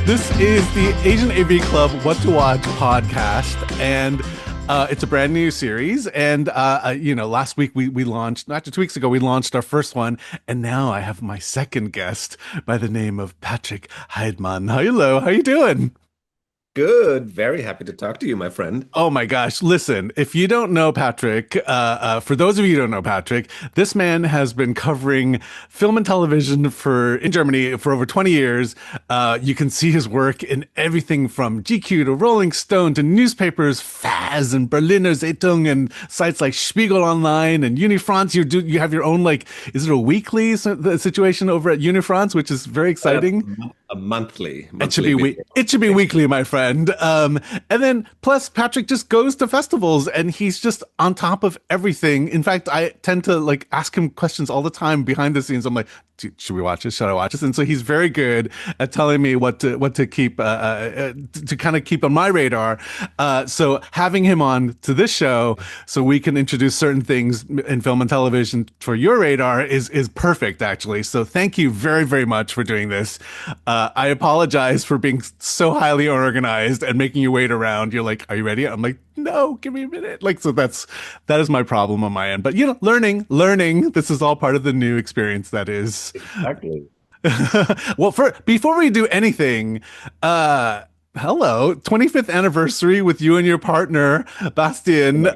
This is the Asian A.V Club What to Watch podcast, and it's a brand new series. And last week we launched, not 2 weeks ago, we launched our first one, and now I have my second guest by the name of Patrick Heidmann. Hello, how you doing? Good. Very happy to talk to you, my friend. Oh my gosh. Listen, if you don't know Patrick, for those of you who don't know Patrick, this man has been covering film and television in Germany for over 20 years. You can see his work in everything from GQ to Rolling Stone to newspapers, Faz and Berliner Zeitung and sites like Spiegel Online and Unifrance. You have your own, like, is it a weekly situation over at Unifrance, which is very exciting? A monthly. It should be it should be weekly, my friend. And then plus Patrick just goes to festivals and he's just on top of everything. In fact, I tend to like ask him questions all the time behind the scenes. I'm like, should we watch this? Should I watch this? And so he's very good at telling me what to keep to kind of keep on my radar. So having him on to this show so we can introduce certain things in film and television for your radar is perfect, actually. So thank you very, very much for doing this. I apologize for being so highly organized and making you wait around. You're like, are you ready? I'm like, no, give me a minute. Like, so that is my problem on my end. But learning. This is all part of the new experience that is. Exactly. Well, before we do anything, hello, 25th anniversary with you and your partner, Bastian.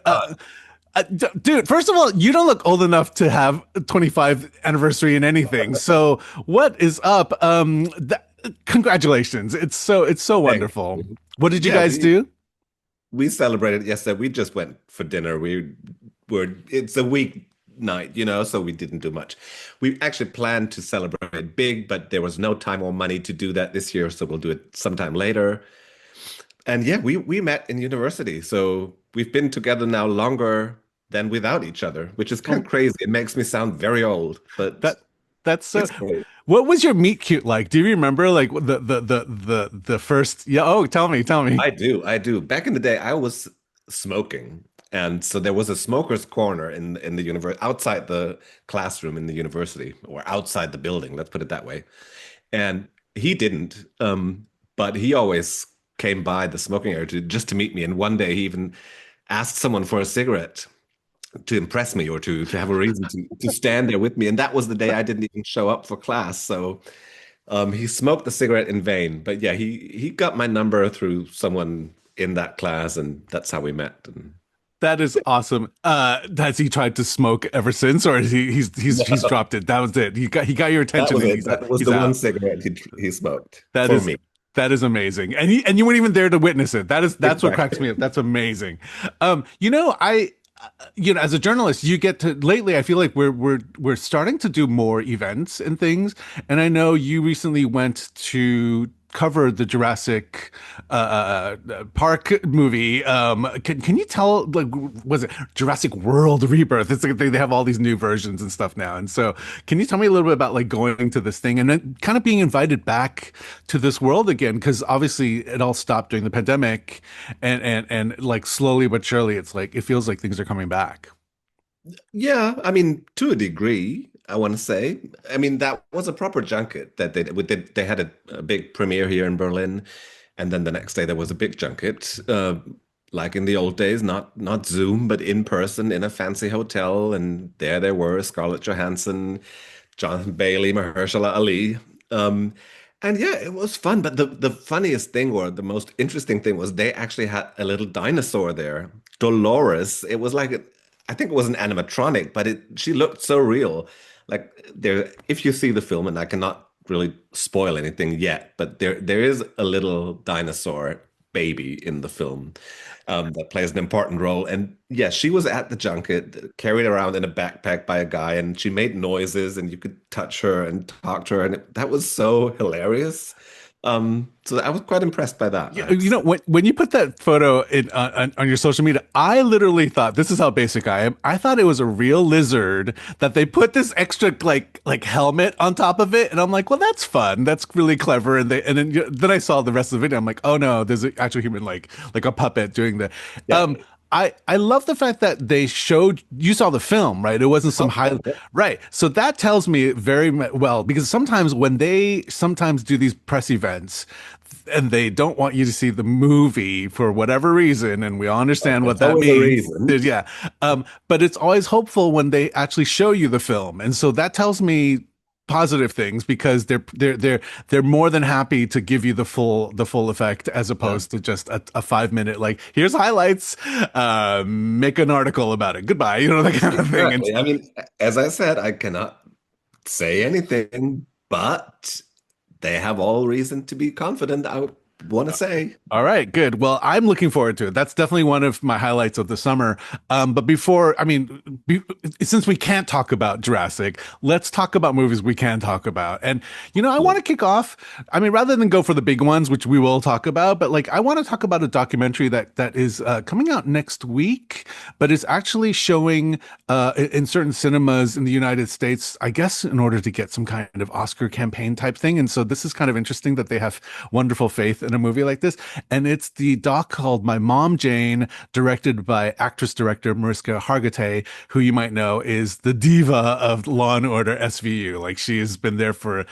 Dude, first of all, you don't look old enough to have 25th anniversary in anything. So what is up? Congratulations. It's so wonderful. What did you guys do? We celebrated yesterday. We just went for dinner. It's a weeknight, so we didn't do much. We actually planned to celebrate big, but there was no time or money to do that this year, so we'll do it sometime later. And yeah, we met in university. So we've been together now longer than without each other, which is kind of crazy. It makes me sound very old, but that's so. What was your meet cute like? Do you remember like the first? Yeah. Oh, tell me. I do. Back in the day, I was smoking, and so there was a smoker's corner in the university, outside the classroom in the university, or outside the building. Let's put it that way. And he didn't, but he always came by the smoking area just to meet me. And one day he even asked someone for a cigarette to impress me or to have a reason to stand there with me. And that was the day I didn't even show up for class. So he smoked the cigarette in vain. But yeah, he got my number through someone in that class, and that's how we met. And that is awesome. Has he tried to smoke ever since, or he's dropped it? That was it. He got your attention. That was the one cigarette he smoked for me. That is amazing. And you weren't even there to witness it. That's exactly what cracks me up. That's amazing. As a journalist, you get to lately, I feel like we're starting to do more events and things. And I know you recently went to cover the Jurassic Park movie. Can you tell, like, was it Jurassic World Rebirth? It's like they have all these new versions and stuff now. And so can you tell me a little bit about like going to this thing and then kind of being invited back to this world again? Because obviously it all stopped during the pandemic and like slowly but surely it's like it feels like things are coming back. Yeah, I mean, to a degree, I want to say. I mean, that was a proper junket that they had a big premiere here in Berlin, and then the next day there was a big junket, like in the old days, not Zoom, but in person in a fancy hotel, and there they were, Scarlett Johansson, Jonathan Bailey, Mahershala Ali. And yeah, it was fun. But the funniest thing or the most interesting thing was they actually had a little dinosaur there, Dolores. It was like I think it was an animatronic, but she looked so real. Like if you see the film, and I cannot really spoil anything yet, but there is a little dinosaur baby in the film that plays an important role. And yeah, she was at the junket, carried around in a backpack by a guy, and she made noises, and you could touch her and talk to her, and that was so hilarious. So I was quite impressed by that. When you put that photo on your social media, I literally thought, this is how basic I am. I thought it was a real lizard that they put this extra like helmet on top of it, and I'm like, well, that's fun. That's really clever. And then I saw the rest of the video. I'm like, oh no, there's an actual human like a puppet doing the. Yeah. I love the fact that they showed you saw the film, right? It wasn't some Oh, high, right? So that tells me very well because sometimes when they sometimes do these press events and they don't want you to see the movie for whatever reason, and we all understand what there's that always a means. reason. Yeah, but it's always hopeful when they actually show you the film, and so that tells me positive things because they're more than happy to give you the full effect as Yeah, opposed to just a 5 minute like here's highlights, make an article about it, goodbye, that kind of thing. And exactly. I mean, as I said, I cannot say anything, but they have all reason to be confident, I want to say. all right, good. Well, I'm looking forward to it. That's definitely one of my highlights of the summer. But before, I mean, since we can't talk about Jurassic, let's talk about movies we can talk about. And, I want to kick off. I mean, rather than go for the big ones, which we will talk about, but like, I want to talk about a documentary that is coming out next week, but it's actually showing in certain cinemas in the United States, I guess, in order to get some kind of Oscar campaign type thing. And so this is kind of interesting that they have wonderful faith in a movie like this. And it's the doc called My Mom Jayne, directed by actress director Mariska Hargitay, who you might know is the diva of Law and Order SVU. Like she has been there for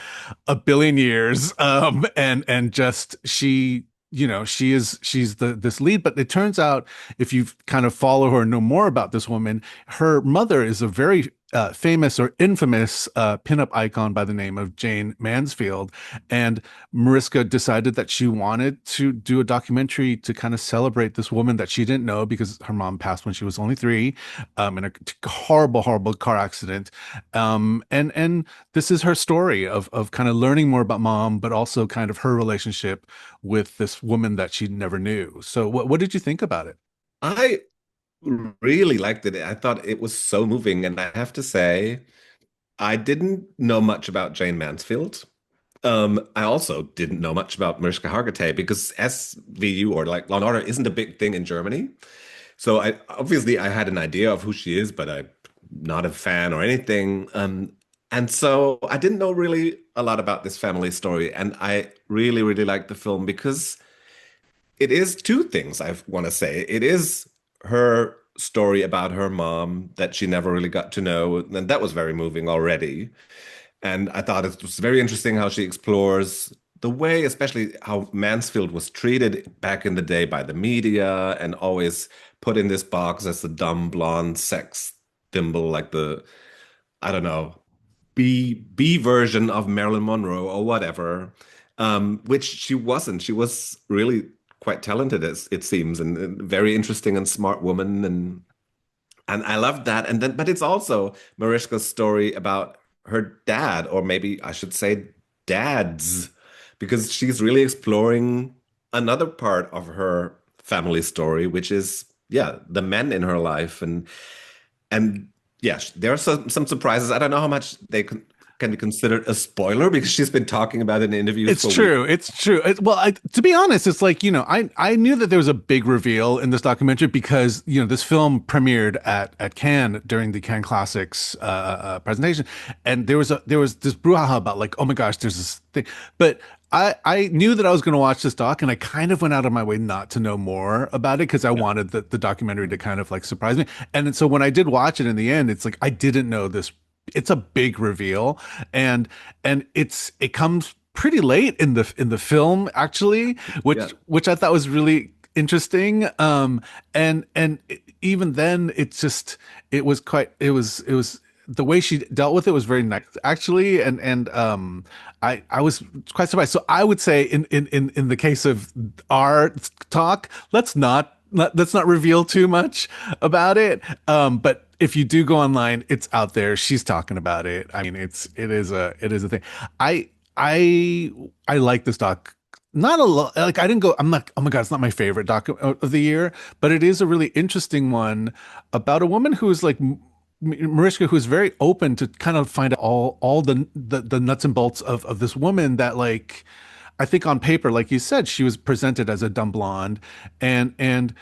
a billion years, and just she's the this lead. But it turns out if you kind of follow her and know more about this woman, her mother is a very famous or infamous pinup icon by the name of Jayne Mansfield. And Mariska decided that she wanted to do a documentary to kind of celebrate this woman that she didn't know because her mom passed when she was only 3, in a horrible, horrible car accident. And this is her story of kind of learning more about mom, but also kind of her relationship with this woman that she never knew. So what did you think about it? I really liked it. I thought it was so moving, and I have to say, I didn't know much about Jayne Mansfield. I also didn't know much about Mariska Hargitay because SVU or like Law and Order isn't a big thing in Germany. So I had an idea of who she is, but I'm not a fan or anything. And so I didn't know really a lot about this family story, and I really, really liked the film because it is two things I want to say. It is her story about her mom that she never really got to know, and that was very moving already. And I thought it was very interesting how she explores the way, especially how Mansfield was treated back in the day by the media and always put in this box as the dumb blonde sex symbol, like the, I don't know, B version of Marilyn Monroe or whatever, which she wasn't. She was really quite talented, as it seems, and very interesting and smart woman, and I loved that. And then, but it's also Mariska's story about her dad, or maybe I should say dads, because she's really exploring another part of her family story, which is, yeah, the men in her life. And yes, there are some surprises. I don't know how much can be considered a spoiler because she's been talking about it in interviews It's for weeks. true. It's true. To be honest, it's like, I knew that there was a big reveal in this documentary because, this film premiered at Cannes during the Cannes Classics presentation. And there was this brouhaha about like, oh my gosh, there's this thing. But I knew that I was going to watch this doc and I kind of went out of my way not to know more about it because I wanted the documentary to kind of like surprise me. And so when I did watch it in the end, it's like, I didn't know this. It's a big reveal, and it comes pretty late in the film actually, which Yeah, which I thought was really interesting. And even then, it was the way she dealt with it was very nice actually, and I was quite surprised. So I would say in the case of our talk, let's not reveal too much about it. But if you do go online, it's out there. She's talking about it. I mean, it is a thing. I I I like this doc. Not a lot. Like I didn't go. I'm not. Oh my god, it's not my favorite doc of the year, but it is a really interesting one about a woman who is like Mariska, who's very open to kind of find out all the nuts and bolts of this woman that like I think on paper, like you said, she was presented as a dumb blonde, and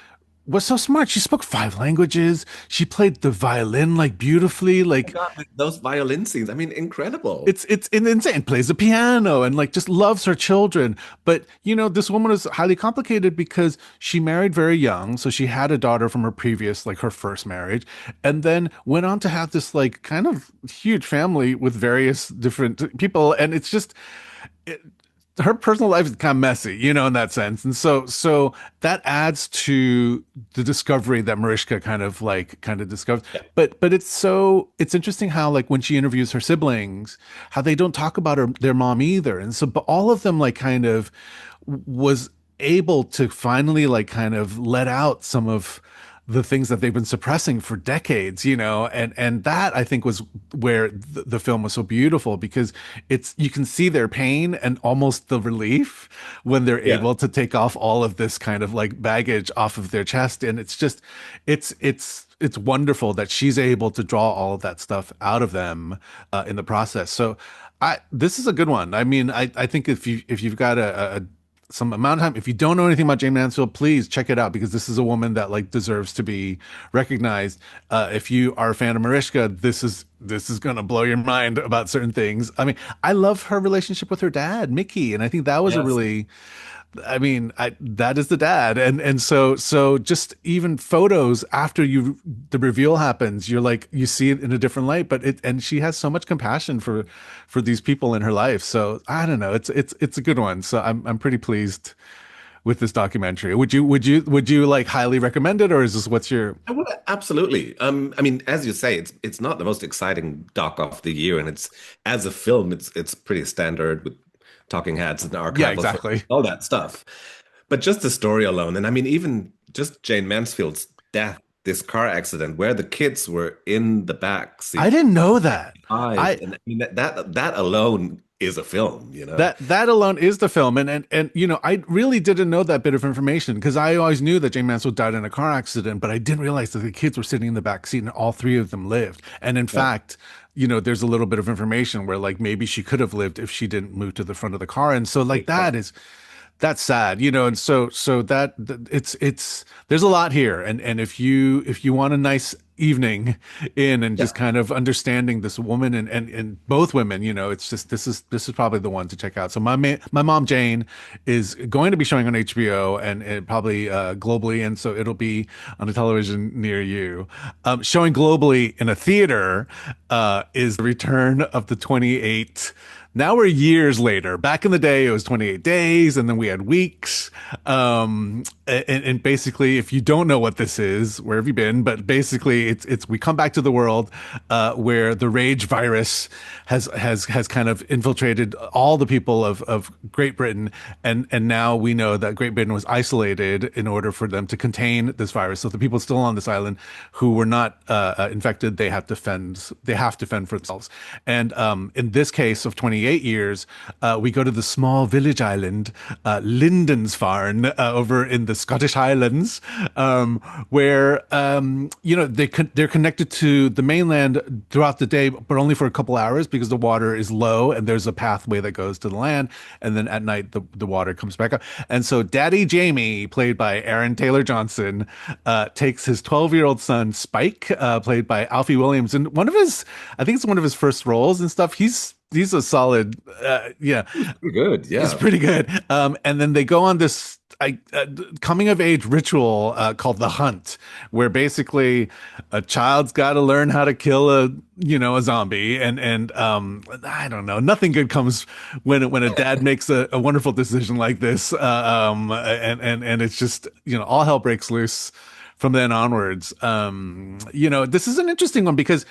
was so smart. She spoke 5 languages. She played the violin like beautifully. My Like God, those violin scenes, I mean, incredible. it's insane. Plays the piano and like just loves her children. But this woman is highly complicated because she married very young, so she had a daughter from her previous, like her first marriage, and then went on to have this like kind of huge family with various different people, and it's just it, her personal life is kind of messy, in that sense. And so that adds to the discovery that Mariska kind of discovers. Yeah. But it's interesting how like when she interviews her siblings, how they don't talk about their mom either. And so but all of them like kind of was able to finally like kind of let out some of the things that they've been suppressing for decades, and that I think was where the film was so beautiful because you can see their pain and almost the relief when they're Yeah. able to take off all of this kind of like baggage off of their chest, and it's just it's wonderful that she's able to draw all of that stuff out of them in the process. So this is a good one. I mean, I think if you've got some amount of time. If you don't know anything about Jayne Mansfield, please check it out because this is a woman that like deserves to be recognized. If you are a fan of Mariska, this is gonna blow your mind about certain things. I mean, I love her relationship with her dad, Mickey, and I think that was a Yes. really I mean, that is the dad, and so just even photos after the reveal happens, you're like you see it in a different light. But and she has so much compassion for these people in her life. So I don't know, it's a good one. So I'm pretty pleased with this documentary. Would you like highly recommend it, or is this what's your? I would absolutely. I mean, as you say, it's not the most exciting doc of the year, and it's as a film, it's pretty standard with talking heads and Yeah, archival footage, exactly. all that stuff. But just the story alone, and I mean, even just Jayne Mansfield's death, this car accident where the kids were in the back I seat, didn't know that. eyes, I and I mean that alone is a film, you know? that alone is the film, and I really didn't know that bit of information because I always knew that Jayne Mansfield died in a car accident, but I didn't realize that the kids were sitting in the back seat and all three of them lived. And in Yeah. fact, there's a little bit of information where like maybe she could have lived if she didn't move to the front of the car, and so like that's sad, and so it's there's a lot here, and if you want a nice evening in and Yeah. just kind of understanding this woman and both women, it's just this is probably the one to check out. So my mom Jayne is going to be showing on HBO and probably globally, and so it'll be on a television near you. Showing globally in a theater is the return of the 28. Now we're years later. Back in the day, it was 28 days, and then we had weeks. And basically, if you don't know what this is, where have you been? But basically, it's we come back to the world where the rage virus has kind of infiltrated all the people of Great Britain, and now we know that Great Britain was isolated in order for them to contain this virus. So the people still on this island who were not infected, they have to fend for themselves. And in this case of 28 years, we go to the small village island, Lindensfarne, over in the Scottish Highlands, where they're connected to the mainland throughout the day, but only for a couple hours because the water is low and there's a pathway that goes to the land, and then at night the water comes back up. And so Daddy Jamie, played by Aaron Taylor Johnson, takes his 12-year-old son Spike, played by Alfie Williams, and I think it's one of his first roles and stuff. He's a solid, yeah, Pretty good. he's Yeah. pretty good. And then they go on this coming of age ritual called the Hunt, where basically a child's got to learn how to kill a zombie, and I don't know, nothing good comes when a dad makes a wonderful decision like this, and it's just all hell breaks loose from then onwards. This is an interesting one because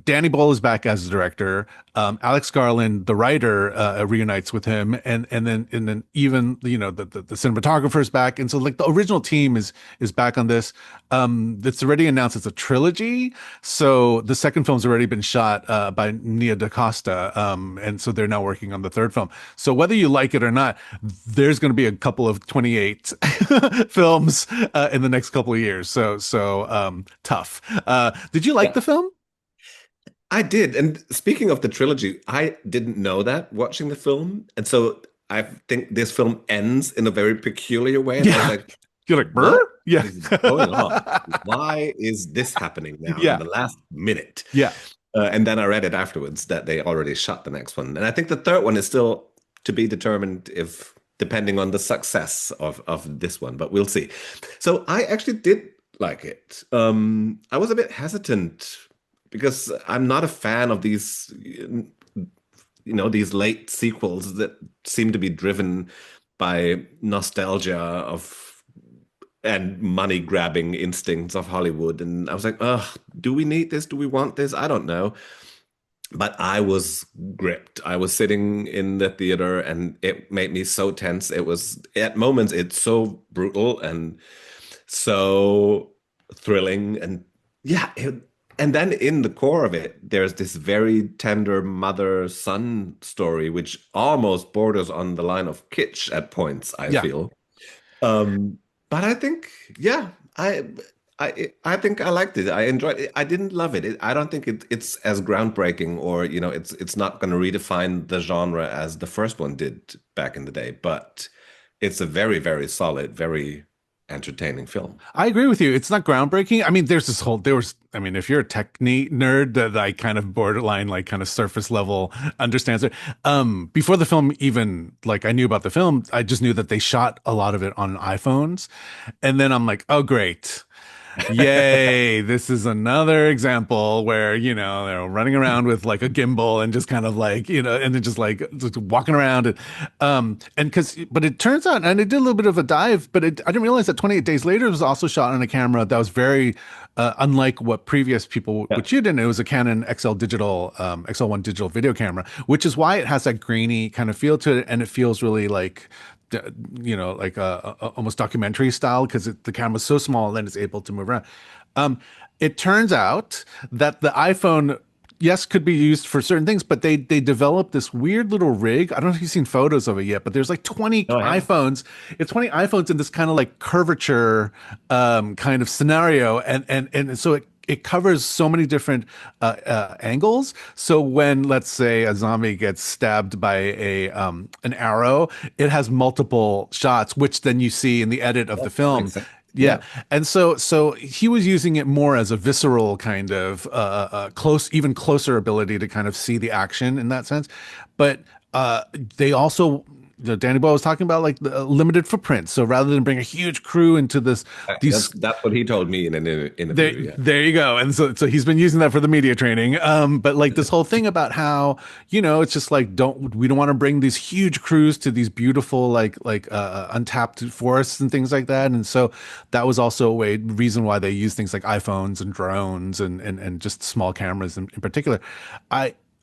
Danny Boyle is back as the director. Alex Garland, the writer, reunites with him, and then even the cinematographer is back, and so like the original team is back on this. It's already announced it's a trilogy, so the second film's already been shot by Nia DaCosta, and so they're now working on the third film. So whether you like it or not, there's going to be a couple of 28 films in the next couple of years. So tough. Did you like Yeah. the film? I did. And speaking of the trilogy, I didn't know that watching the film. And so I think this film ends in a very peculiar way. And I was Yeah. like, You're like, Burr? what? Yeah. What is going on? Why is this happening now in Yeah. the last minute? Yeah. And then I read it afterwards that they already shot the next one. And I think the third one is still to be determined if depending on the success of this one, but we'll see. So I actually did like it. I was a bit hesitant because I'm not a fan of these, these late sequels that seem to be driven by nostalgia of and money grabbing instincts of Hollywood. And I was like, oh, do we need this? Do we want this? I don't know. But I was gripped. I was sitting in the theater and it made me so tense. It was, at moments, it's so brutal and so thrilling. And yeah, and then in the core of it, there's this very tender mother-son story, which almost borders on the line of kitsch at points, I Yeah. feel. Um, but I think, yeah, I think I liked it. I enjoyed it. I didn't love it. I don't think it's as groundbreaking or, it's not going to redefine the genre as the first one did back in the day, but it's a very, very solid, very entertaining film. I agree with you. It's not groundbreaking. I mean, I mean, if you're a tech nerd that I kind of borderline, like kind of surface level understands it. Before the film even, like I knew about the film, I just knew that they shot a lot of it on iPhones. And then I'm like, oh, great. Yay, this is another example where, they're running around with like a gimbal and just kind of like, and then just walking around but it turns out, and it did a little bit of a dive, but I didn't realize that 28 Days Later was also shot on a camera that was very unlike what previous people Yeah. would shoot in. It was a Canon XL1 digital video camera, which is why it has that grainy kind of feel to it, and it feels really like like a almost documentary style because the camera's so small, then it's able to move around. It turns out that the iPhone, yes, could be used for certain things, but they developed this weird little rig. I don't know if you've seen photos of it yet, but there's like 20 No, I haven't. iPhones. It's 20 iPhones in this kind of like curvature kind of scenario, and so it covers so many different angles. So when, let's say, a zombie gets stabbed by a an arrow, it has multiple shots, which then you see in the edit of the That film. makes sense. Yeah, Yeah. and so he was using it more as a visceral kind of even closer ability to kind of see the action in that sense. But they also, Danny Boyle was talking about like the limited footprint. So rather than bring a huge crew into these That's what he told me in an there, interview. Yeah. there you go. And so he's been using that for the media training. But like this whole thing about how, it's just like, we don't want to bring these huge crews to these beautiful, untapped forests and things like that. And so that was also reason why they use things like iPhones and drones and just small cameras in particular.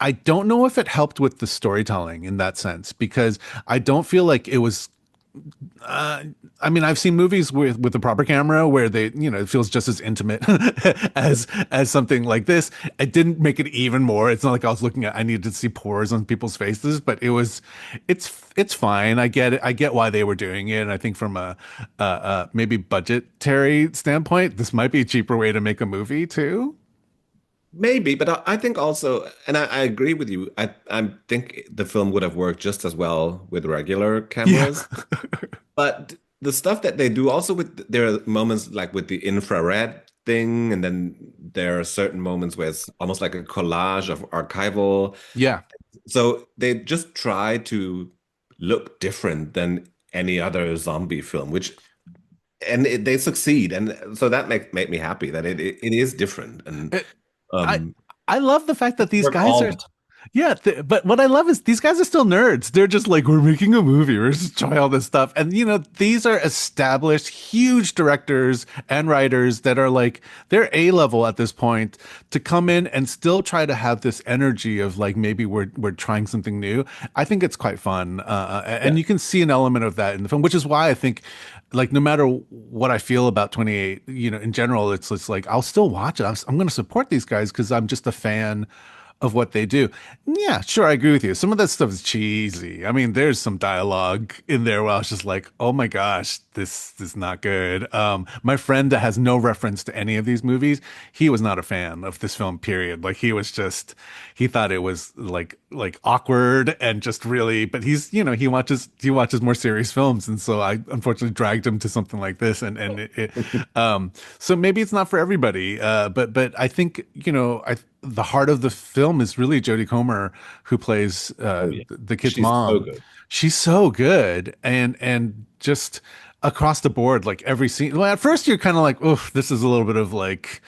I don't know if it helped with the storytelling in that sense, because I don't feel like it was I mean, I've seen movies with the proper camera where it feels just as intimate as something like this. It didn't make it even more. It's not like I needed to see pores on people's faces, but it's fine. I get it. I get why they were doing it. And I think from a maybe budgetary standpoint, this might be a cheaper way to make a movie too. Maybe, but I think also, and I agree with you. I think the film would have worked just as well with regular Yeah. cameras. But the stuff that they do also there are moments like with the infrared thing, and then there are certain moments where it's almost like a collage of archival. Yeah. So they just try to look different than any other zombie film, they succeed, and so that made me happy that it is different, and I um, I love the fact that these work guys all are. the time. Yeah, but what I love is these guys are still nerds. They're just like, we're making a movie. We're just trying all this stuff. And, these are established, huge directors and writers that are like, they're A-level at this point to come in and still try to have this energy of like, maybe we're trying something new. I think it's quite fun. And Yeah. you can see an element of that in the film, which is why I think like, no matter what I feel about 28, in general, it's like, I'll still watch it. I'm going to support these guys because I'm just a fan of what they do. Yeah, sure, I agree with you. Some of that stuff is cheesy. I mean, there's some dialogue in there where I was just like, "Oh my gosh, this is not good." My friend that has no reference to any of these movies, he was not a fan of this film, period. Like he was just he thought it was like awkward and just really, but he's, he watches more serious films, and so I unfortunately dragged him to something like this, so maybe it's not for everybody. But I think, the heart of the film is really Jodie Comer, who plays Oh yeah, the kid's she's so mom. good. She's so good, and just across the board, like every scene. Well, at first you're kind of like, "Oof, this is a little bit of like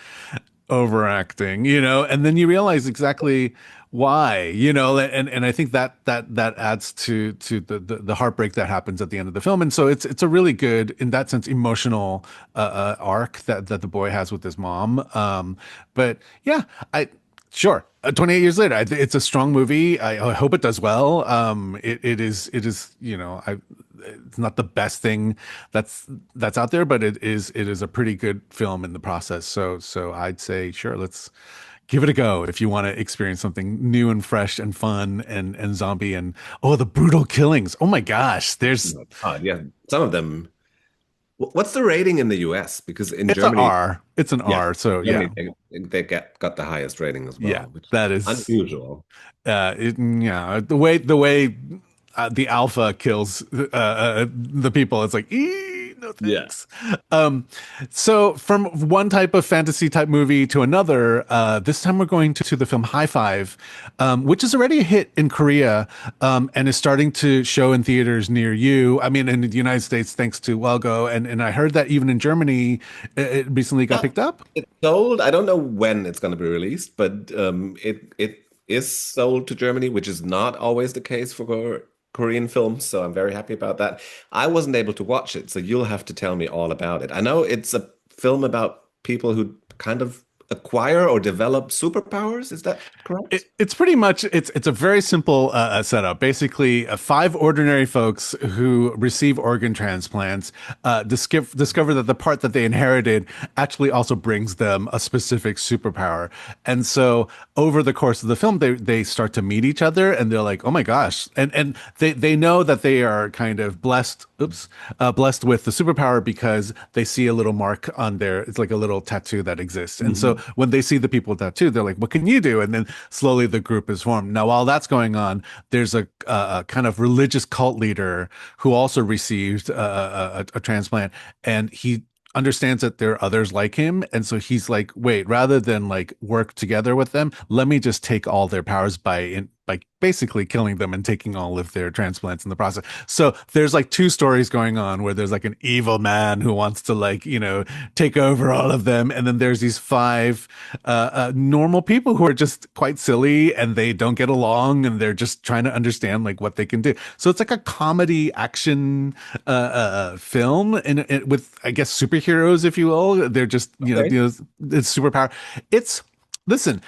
overacting," and then you realize exactly why, and I think that adds to the heartbreak that happens at the end of the film. And so it's a really good, in that sense, emotional arc that the boy has with his mom. But yeah, I sure. 28 years later, it's a strong movie. I hope it does well. It is, it's not the best thing that's out there, but it is a pretty good film in the process. So I'd say sure, let's give it a go if you want to experience something new and fresh and fun and zombie and the brutal killings. Oh my gosh, Oh there's my God, yeah, some of them. What's the rating in the US? Because in it's an Germany, R. It's an yeah, R. So yeah, Germany they got the highest rating as yeah, well, which is that is unusual. yeah, the way the alpha kills the people, it's like, no Yeah. thanks. Um, so from one type of fantasy type movie to another, this time we're going to the film High Five, which is already a hit in Korea, and is starting to show in theaters near you. I mean, in the United States, thanks to Welgo, and I heard that even in Germany, it recently got Yeah, picked up. it's sold. I don't know when it's going to be released, but it is sold to Germany, which is not always the case for Korean films. So I'm very happy about that. I wasn't able to watch it, so you'll have to tell me all about it. I know it's a film about people who kind of acquire or develop superpowers. Is that correct? It's pretty much it's a very simple setup. Basically, five ordinary folks who receive organ transplants discover that the part that they inherited actually also brings them a specific superpower. And so over the course of the film, they start to meet each other, and they're like, "Oh my gosh!" And they know that they are kind of blessed. Oops, blessed with the superpower because they see a little mark on their. It's like a little tattoo that exists. And so Mhm. when they see the people with tattoo, they're like, "What can you do?" And then slowly the group is formed. Now, while that's going on, there's a kind of religious cult leader who also received a transplant, and he understands that there are others like him, and so he's like, wait, rather than like work together with them, let me just take all their powers by basically killing them and taking all of their transplants in the process. So there's like two stories going on where there's like an evil man who wants to like, take over all of them. And then there's these five normal people who are just quite silly and they don't get along and they're just trying to understand like what they can do. So it's like a comedy action film and with, I guess, superheroes, if you will. They're just, Okay. it's superpower. It's, listen,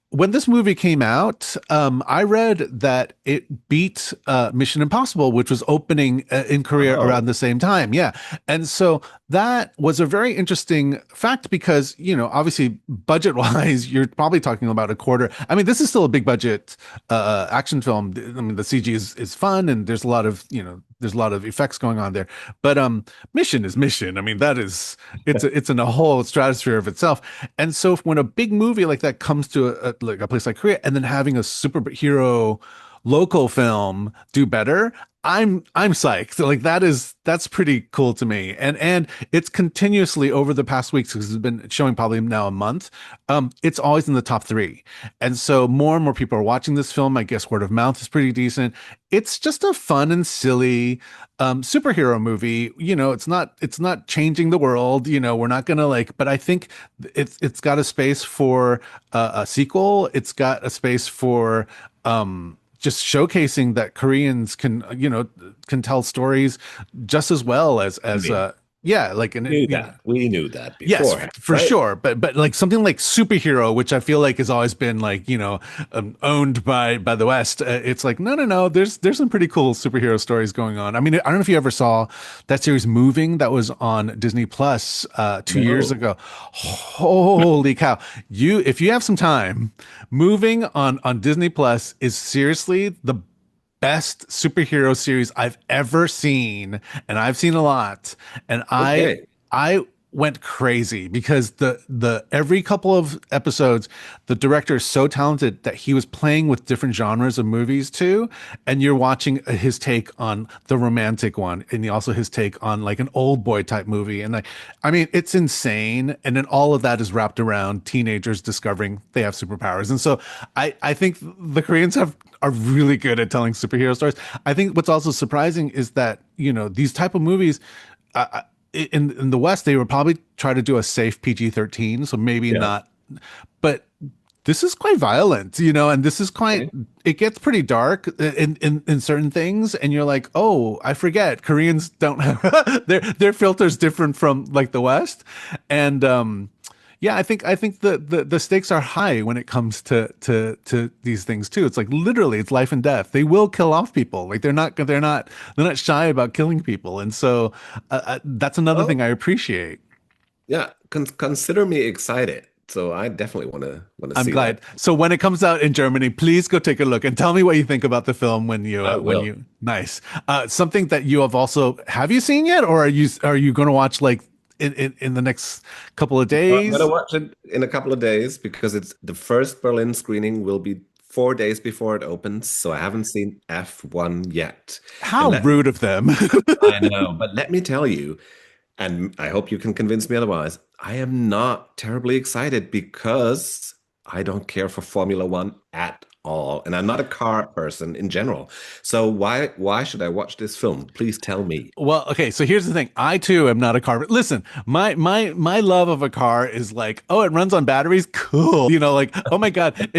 when this movie came out, I read that it beat Mission Impossible, which was opening in Korea around Oh, the same time. Yeah. And so that was a very interesting fact because, obviously, budget wise, you're probably talking about a quarter. I mean, this is still a big budget action film. I mean, the CG is fun and there's a lot of effects going on there. But Mission is Mission. I mean, it's in a whole stratosphere of itself. And so when a big movie like that comes to like a place like Korea, and then having a superhero local film do better, I'm psyched. So, like that's pretty cool to me. And it's continuously over the past weeks because it's been showing probably now a month. It's always in the top three, and so more and more people are watching this film. I guess word of mouth is pretty decent. It's just a fun and silly superhero movie. It's not changing the world. We're not gonna like, but I think it's got a space for a sequel. It's got a space for just showcasing that Koreans can tell stories just as well as I mean, Yeah, like Knew that. We knew that yes, beforehand, for right? sure. But like something like superhero, which I feel like has always been like, owned by the West. It's like, no, no, no. There's some pretty cool superhero stories going on. I mean, I don't know if you ever saw that series Moving that was on Disney Plus 2 years No. ago. Holy cow. If you have some time, Moving on Disney Plus is seriously the best superhero series I've ever seen, and I've seen a lot. And Okay. I went crazy because the every couple of episodes, the director is so talented that he was playing with different genres of movies too, and you're watching his take on the romantic one, and also his take on like an old boy type movie, and like, I mean, it's insane. And then all of that is wrapped around teenagers discovering they have superpowers, and so I think the Koreans are really good at telling superhero stories. I think what's also surprising is that these type of movies. In the West, they would probably try to do a safe PG-13, so maybe Yeah. not. But this is quite violent, and this is quite. Okay. It gets pretty dark in certain things, and you're like, oh, I forget. Koreans don't have their filters different from like the West, and yeah, I think the stakes are high when it comes to these things too. It's like literally it's life and death. They will kill off people. Like they're not shy about killing people. And so that's another thing Well, I appreciate. yeah. Consider me excited. So I definitely want to I'm see that. glad. So when it comes out in Germany, please go take a look and tell me what you think about the film I when will. you nice. Something that you have you seen yet, or are you going to watch like in the next couple of I'm gonna days? watch it in a couple of days because it's the first Berlin screening will be 4 days before it opens. So I haven't seen F1 yet. And How let rude of them. I know, but let me tell you, and I hope you can convince me otherwise, I am not terribly excited because I don't care for Formula One at all. And I'm not a car person in general. So why should I watch this film? Please tell me. Well, okay, so here's the thing. I too am not a car. Listen, my love of a car is like, oh, it runs on batteries. Cool. Like, oh my God,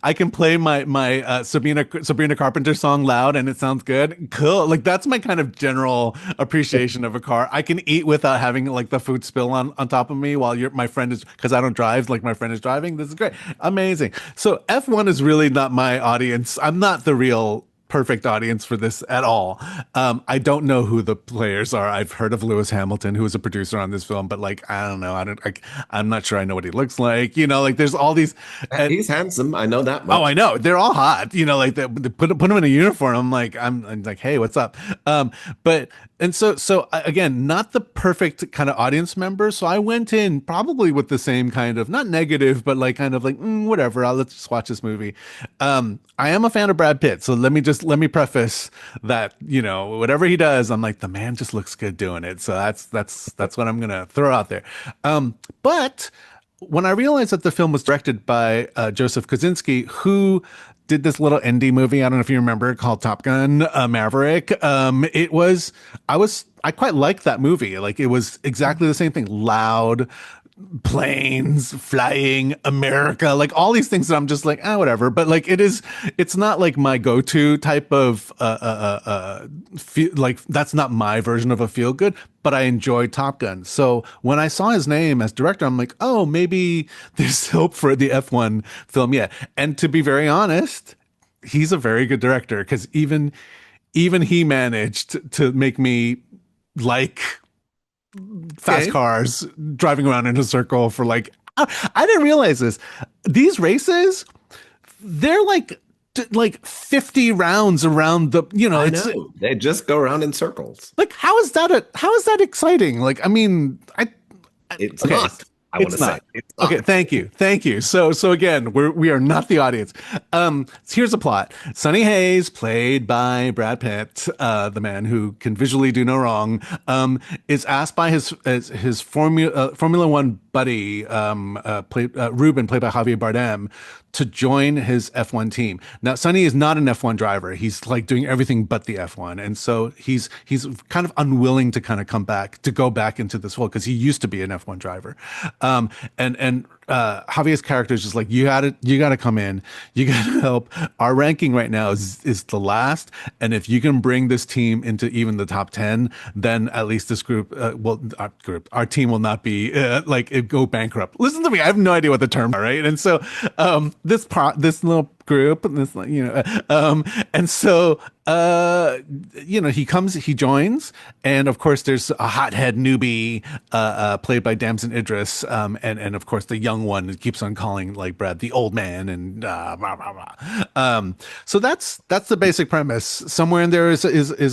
I can play my Sabrina Carpenter song loud and it sounds good. Cool. Like that's my kind of general appreciation of a car. I can eat without having like the food spill on top of me while my friend is, because I don't drive, like my friend is driving. This is great. Amazing. So F1 is really not my audience. I'm not the real perfect audience for this at all. I don't know who the players are. I've heard of Lewis Hamilton, who was a producer on this film, but like I don't know. I'm not sure I know what he looks like. Like there's all these. And He's handsome. I know that oh, I much. know they're all hot. Like they put him in a uniform. I'm like, hey, what's up? But and so again, not the perfect kind of audience member. So I went in probably with the same kind of not negative, but like kind of like whatever. Let's just watch this movie. I am a fan of Brad Pitt, so let me preface that whatever he does, I'm like the man just looks good doing it. So that's what I'm gonna throw out there. But when I realized that the film was directed by Joseph Kosinski, who did this little indie movie, I don't know if you remember, called Top Gun Maverick. I quite liked that movie. Like it was exactly the same thing, loud, planes, flying, America, like all these things that I'm just like, whatever. But like it's not like my go-to type of feel, like that's not my version of a feel good, but I enjoyed Top Gun. So when I saw his name as director, I'm like, oh, maybe there's hope for the F1 film yet. And to be very honest, he's a very good director because even he managed to make me like fast Okay. cars driving around in a circle for like I didn't realize this. These races, they're like 50 rounds around I it's know. They just go around in circles. like how is that exciting? Like I mean, It's okay, not. I want to it's say not. it's Okay, not. thank you. So again, we are not the audience. Here's a plot. Sonny Hayes, played by Brad Pitt, the man who can visually do no wrong, is asked by his Formula One buddy, Ruben, played by Javier Bardem, to join his F1 team. Now, Sonny is not an F1 driver. He's like doing everything but the F1. And so he's kind of unwilling to kind of go back into this role because he used to be an F1 driver. And Javier's character is just like, you got to come in, you got to help. Our ranking right now is the last, and if you can bring this team into even the top 10, then at least this group, our team will not be like it go bankrupt. Listen to me, I have no idea what the terms are, right? And so this little group and this, and so he joins, and of course there's a hothead newbie played by Damson Idris, and of course the young one that keeps on calling like Brad the old man, and blah, blah, blah. So that's the basic premise. Somewhere in there is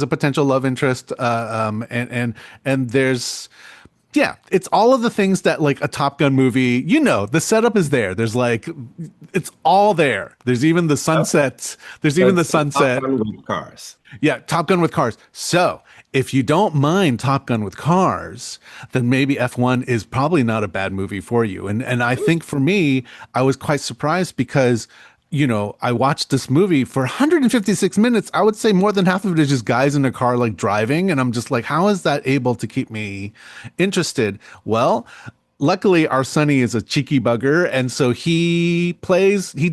a potential love interest, and there's, yeah, it's all of the things that like a Top Gun movie, the setup is there. There's like, it's all there. There's even the sunsets. There's So even the it's sunset. Top Gun with cars. Yeah, Top Gun with cars. So if you don't mind Top Gun with cars, then maybe F1 is probably not a bad movie for you. And I think for me, I was quite surprised because I watched this movie for 156 minutes. I would say more than half of it is just guys in a car like driving. And I'm just like, how is that able to keep me interested? Well, luckily our Sonny is a cheeky bugger. And so he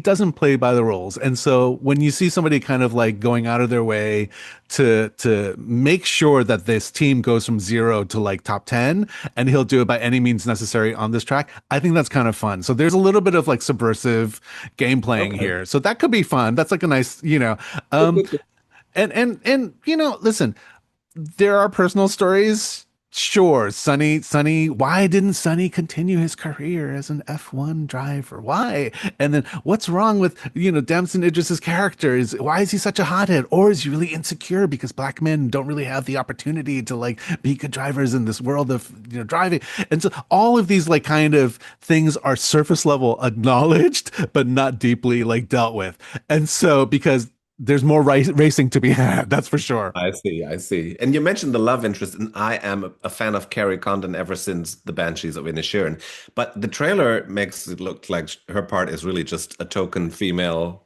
doesn't play by the rules. And so when you see somebody kind of like going out of their way to make sure that this team goes from 0 to like top 10, and he'll do it by any means necessary on this track, I think that's kind of fun. So there's a little bit of like subversive game playing Okay. here. So that could be fun. That's like a nice, listen, there are personal stories. Sure, Sonny, why didn't Sonny continue his career as an F1 driver? Why? And then what's wrong with, Damson Idris's character? Why is he such a hothead? Or is he really insecure because black men don't really have the opportunity to like be good drivers in this world of, driving? And so all of these like kind of things are surface level acknowledged, but not deeply like dealt with. And so because there's more racing to be had, that's for sure. I see, I see. And you mentioned the love interest, and I am a fan of Carrie Condon ever since The Banshees of Inisherin. But the trailer makes it look like her part is really just a token female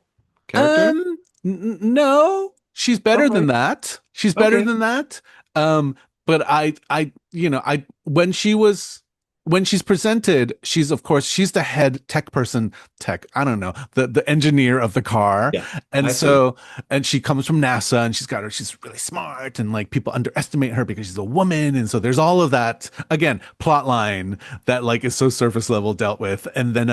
character. No, she's better than Okay, that. She's better okay. than that. But when she's presented, she's the head tech person, I don't know, the engineer of the car. Yeah, And I see. so, and she comes from NASA, and she's really smart, and like people underestimate her because she's a woman. And so there's all of that, again, plot line that like is so surface level dealt with. And then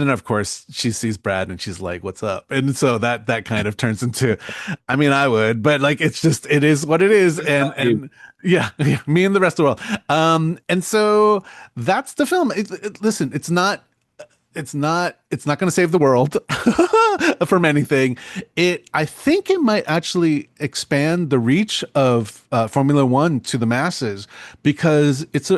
of course she sees Brad and she's like, what's up? And so that kind of turns into, I mean, I would, but like, it is what it is. And yeah, yeah, me and the rest of the world. And so that's the film. Listen, it's not going to save the world from anything. I think it might actually expand the reach of Formula One to the masses, because it's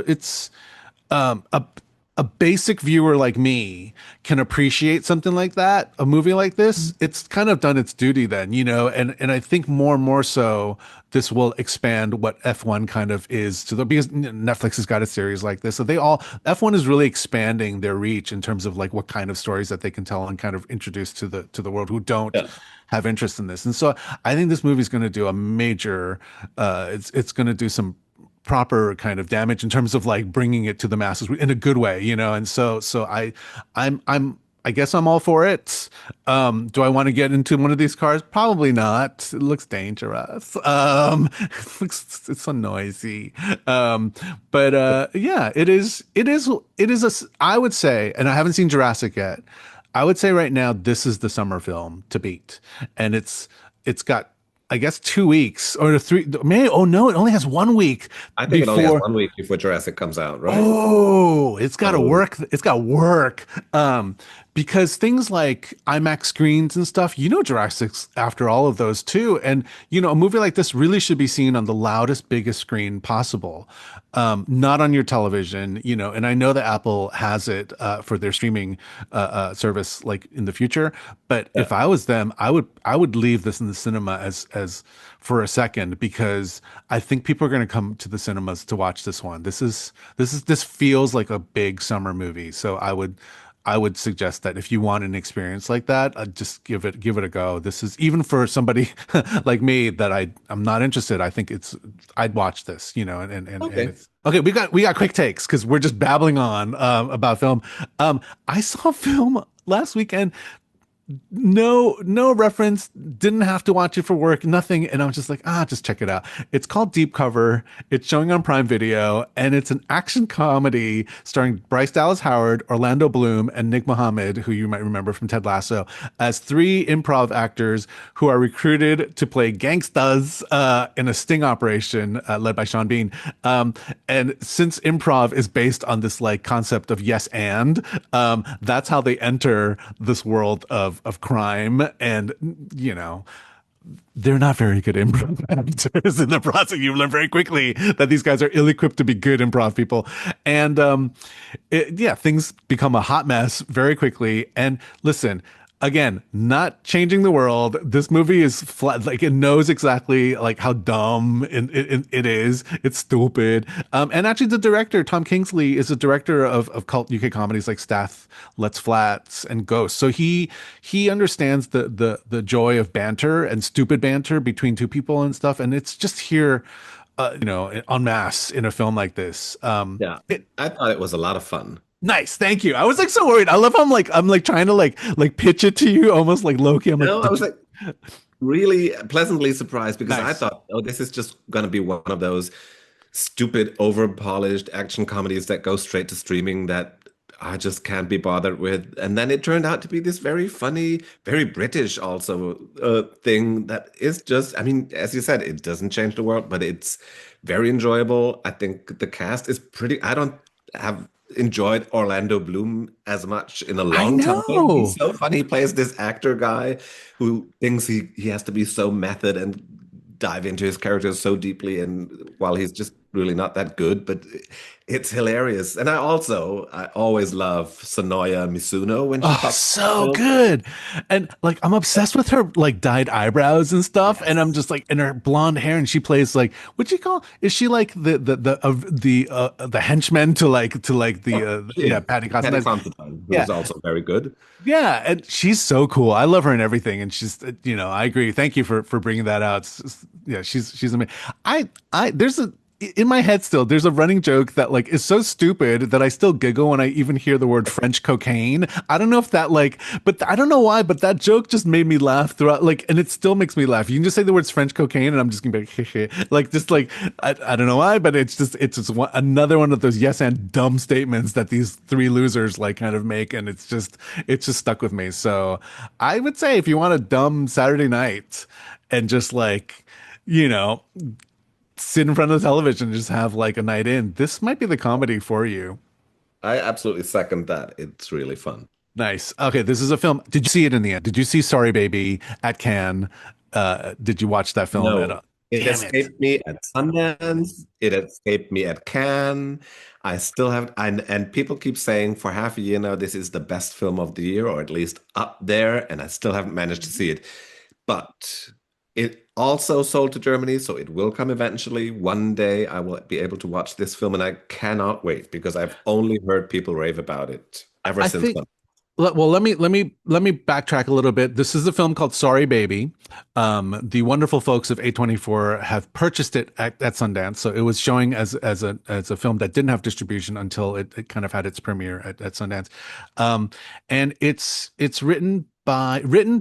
a basic viewer like me can appreciate something like that, a movie like this. It's kind of done its duty then, and I think more and more so this will expand what F1 kind of is because Netflix has got a series like this. So F1 is really expanding their reach in terms of like what kind of stories that they can tell and kind of introduce to the world who don't Yeah. have interest in this. And so I think this movie is going to do a major, it's going to do some proper kind of damage in terms of like bringing it to the masses in a good way, and so I guess I'm all for it. Do I want to get into one of these cars? Probably not. It looks dangerous. It's so noisy. But yeah, I would say, and I haven't seen Jurassic yet. I would say right now this is the summer film to beat, and it's got, I guess, 2 weeks or three. May Oh no, it only has 1 week I think it only has before. 1 week before Jurassic comes out, right? Oh, it's got to Oh, work. It's got to work. Because things like IMAX screens and stuff, Jurassic's after all of those too. And, a movie like this really should be seen on the loudest, biggest screen possible. Not on your television, and I know that Apple has it for their streaming service like in the future. But yeah. if I was them, I would leave this in the cinema as for a second, because I think people are going to come to the cinemas to watch this one. This feels like a big summer movie. So I would suggest that if you want an experience like that, just give it a go. This is even for somebody like me that I'm not interested. I think I'd watch this, and Okay. it's okay. We got quick takes because we're just babbling on about film. I saw a film last weekend, no reference, didn't have to watch it for work, nothing, and I was just like, just check it out. It's called Deep Cover. It's showing on Prime Video, and it's an action comedy starring Bryce Dallas Howard, Orlando Bloom, and Nick Mohammed, who you might remember from Ted Lasso, as three improv actors who are recruited to play gangstas in a sting operation led by Sean Bean. And since improv is based on this like concept of yes and, that's how they enter this world of crime. And they're not very good improv actors in the process. You learn very quickly that these guys are ill-equipped to be good improv people. And things become a hot mess very quickly. And listen, again, not changing the world. This movie is flat, like it knows exactly like how dumb it is. It's stupid. And actually, the director Tom Kingsley is a director of cult UK comedies like Stath, Let's Flats, and Ghost. So he understands the joy of banter and stupid banter between two people and stuff. And it's just here, en masse in a film like this. Yeah. I thought it was a lot of fun. Nice, thank you. I was like so worried. I love how I'm like trying to like pitch it to you almost like Loki. I'm like, No, I was like really pleasantly surprised because I nice. thought, oh, this is just going to be one of those stupid, over-polished action comedies that go straight to streaming that I just can't be bothered with. And then it turned out to be this very funny, very British also thing that is just, I mean, as you said, it doesn't change the world, but it's very enjoyable. I think the cast is pretty, I don't have enjoyed Orlando Bloom as much in a I long time. He's know. so funny. He plays this actor guy who thinks he has to be so method and dive into his characters so deeply, and while he's just really not that good, but it's hilarious. And I always love Sonoya Misuno when she Oh, pops so up. good. And like I'm obsessed with her like dyed eyebrows and stuff. And I'm Yes. just like in her blonde hair and she plays like what you call is she like the henchman to like the Yep, she yeah, is. Patty Patty Considine. Considine, Yeah. who's also very good. Yeah, and she's so cool. I love her and everything, and she's I agree. Thank you for bringing that out. Yeah, she's amazing. I there's a in my head still there's a running joke that like is so stupid that I still giggle when I even hear the word French cocaine. I don't know if that like, but I don't know why, but that joke just made me laugh throughout. Like, and it still makes me laugh. You can just say the words French cocaine, and I'm just gonna be like just like I don't know why, but it's just another one of those yes and dumb statements that these three losers like kind of make, and it's just stuck with me. So I would say if you want a dumb Saturday night and just like, you know, sit in front of the television and just have like a night in, this might be the comedy for you. I absolutely second that. It's really fun. Nice. Okay, this is a film. Did you see it in the end? Did you see Sorry Baby at Cannes? Did you watch that film at No, all? it Damn it. escaped me at Sundance. It escaped me at Cannes. I still have, and people keep saying for half a year now, this is the best film of the year, or at least up there, and I still haven't managed to see it. But it also sold to Germany, so it will come eventually. One day I will be able to watch this film, and I cannot wait because I've only heard people rave about it ever I since. think well, let me backtrack a little bit. This is a film called Sorry Baby. The wonderful folks of A24 have purchased it at Sundance, so it was showing as a film that didn't have distribution until it kind of had its premiere at Sundance. And it's written,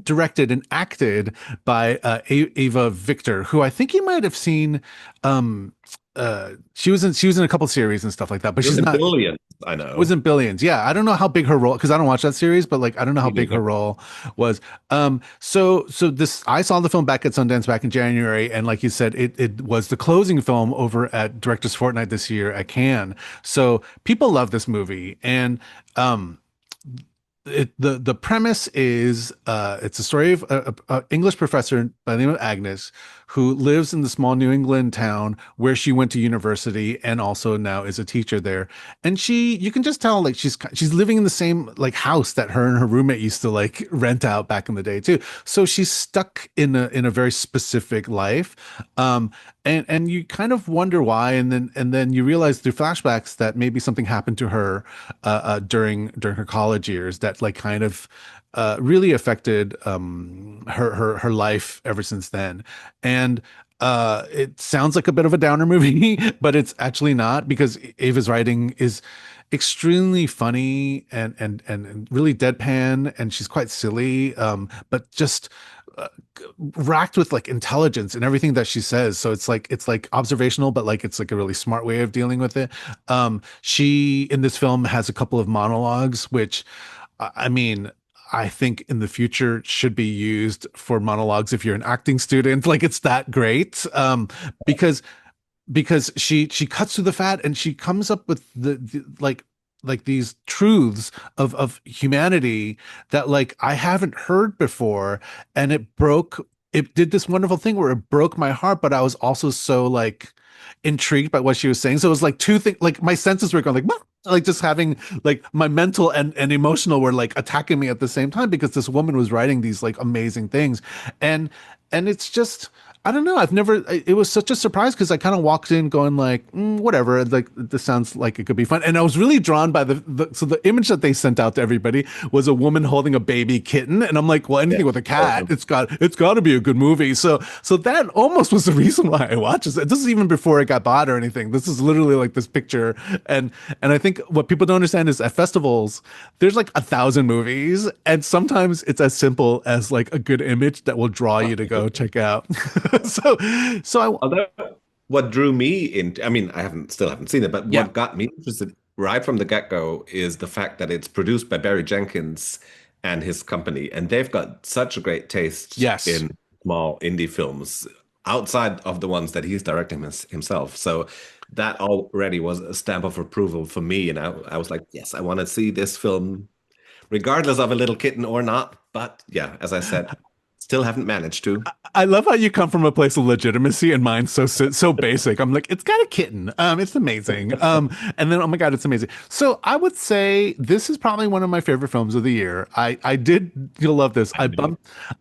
directed, and acted by Ava Victor, who I think you might have seen. She was in a couple series and stuff like that, but It was she's in not billions, I was know. in Billions. Yeah, I don't know how big her role because I don't watch that series, but like I don't know how Me big her neither. role was. So this I saw the film back at Sundance back in January, and like you said, it was the closing film over at Directors Fortnight this year at Cannes. So people love this movie, and the premise is it's a story of a English professor by the name of Agnes who lives in the small New England town where she went to university and also now is a teacher there. And you can just tell like she's living in the same like house that her and her roommate used to like rent out back in the day too. So she's stuck in a very specific life. And you kind of wonder why, and then you realize through flashbacks that maybe something happened to her during her college years that like kind of really affected her life ever since then. And it sounds like a bit of a downer movie, but it's actually not because Ava's writing is extremely funny and really deadpan, and she's quite silly, but just uh, racked with like intelligence and everything that she says. So it's like observational, but like it's like a really smart way of dealing with it. She in this film has a couple of monologues, which I mean, I think in the future should be used for monologues if you're an acting student. Like it's that great. Because she cuts through the fat and she comes up with like these truths of humanity that like I haven't heard before, and it did this wonderful thing where it broke my heart, but I was also so like intrigued by what she was saying. So it was like two things, like my senses were going like, "What?" Like just having like my mental and emotional were like attacking me at the same time because this woman was writing these like amazing things. And it's just I don't know. It was such a surprise because I kind of walked in going like, whatever. Like this sounds like it could be fun. And I was really drawn by so the image that they sent out to everybody was a woman holding a baby kitten. And I'm like, well, anything Yeah. with a cat, it's got to be a good movie. So that almost was the reason why I watched this. This is even before it got bought or anything. This is literally like this picture. And I think what people don't understand is at festivals, there's like 1,000 movies. And sometimes it's as simple as like a good image that will draw you to go check out. so so Although what drew me into, I mean, still haven't seen it, but Yeah. what got me interested right from the get-go is the fact that it's produced by Barry Jenkins and his company, and they've got such a great taste Yes. in small indie films outside of the ones that he's directing himself. So that already was a stamp of approval for me, and I was like, yes, I want to see this film, regardless of a little kitten or not. But yeah, as I said, still haven't managed to. I love how you come from a place of legitimacy and mine's so basic. I'm like, it's got a kitten. It's amazing. And then oh my God, it's amazing. So I would say this is probably one of my favorite films of the year. You'll love this.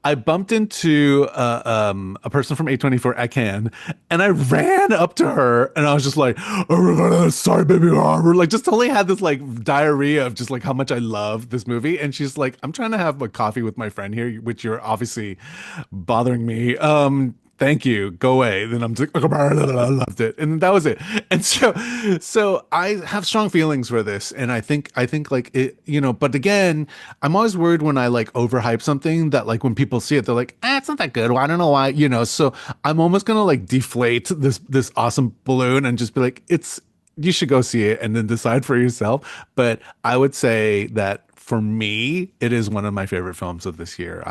I bumped into a person from A24 at Cannes, and I ran up to her and I was just like, oh, sorry, baby, like just totally had this like diarrhea of just like how much I love this movie. And she's like, I'm trying to have a coffee with my friend here, which you're obviously bothering me. Thank you. Go away. Then I'm just like, I loved it, and that was it. And so I have strong feelings for this, and I think like it, But again, I'm always worried when I like overhype something that like when people see it, they're like, it's not that good. Well, I don't know why, So I'm almost gonna like deflate this awesome balloon and just be like, you should go see it and then decide for yourself. But I would say that for me, it is one of my favorite films of this year.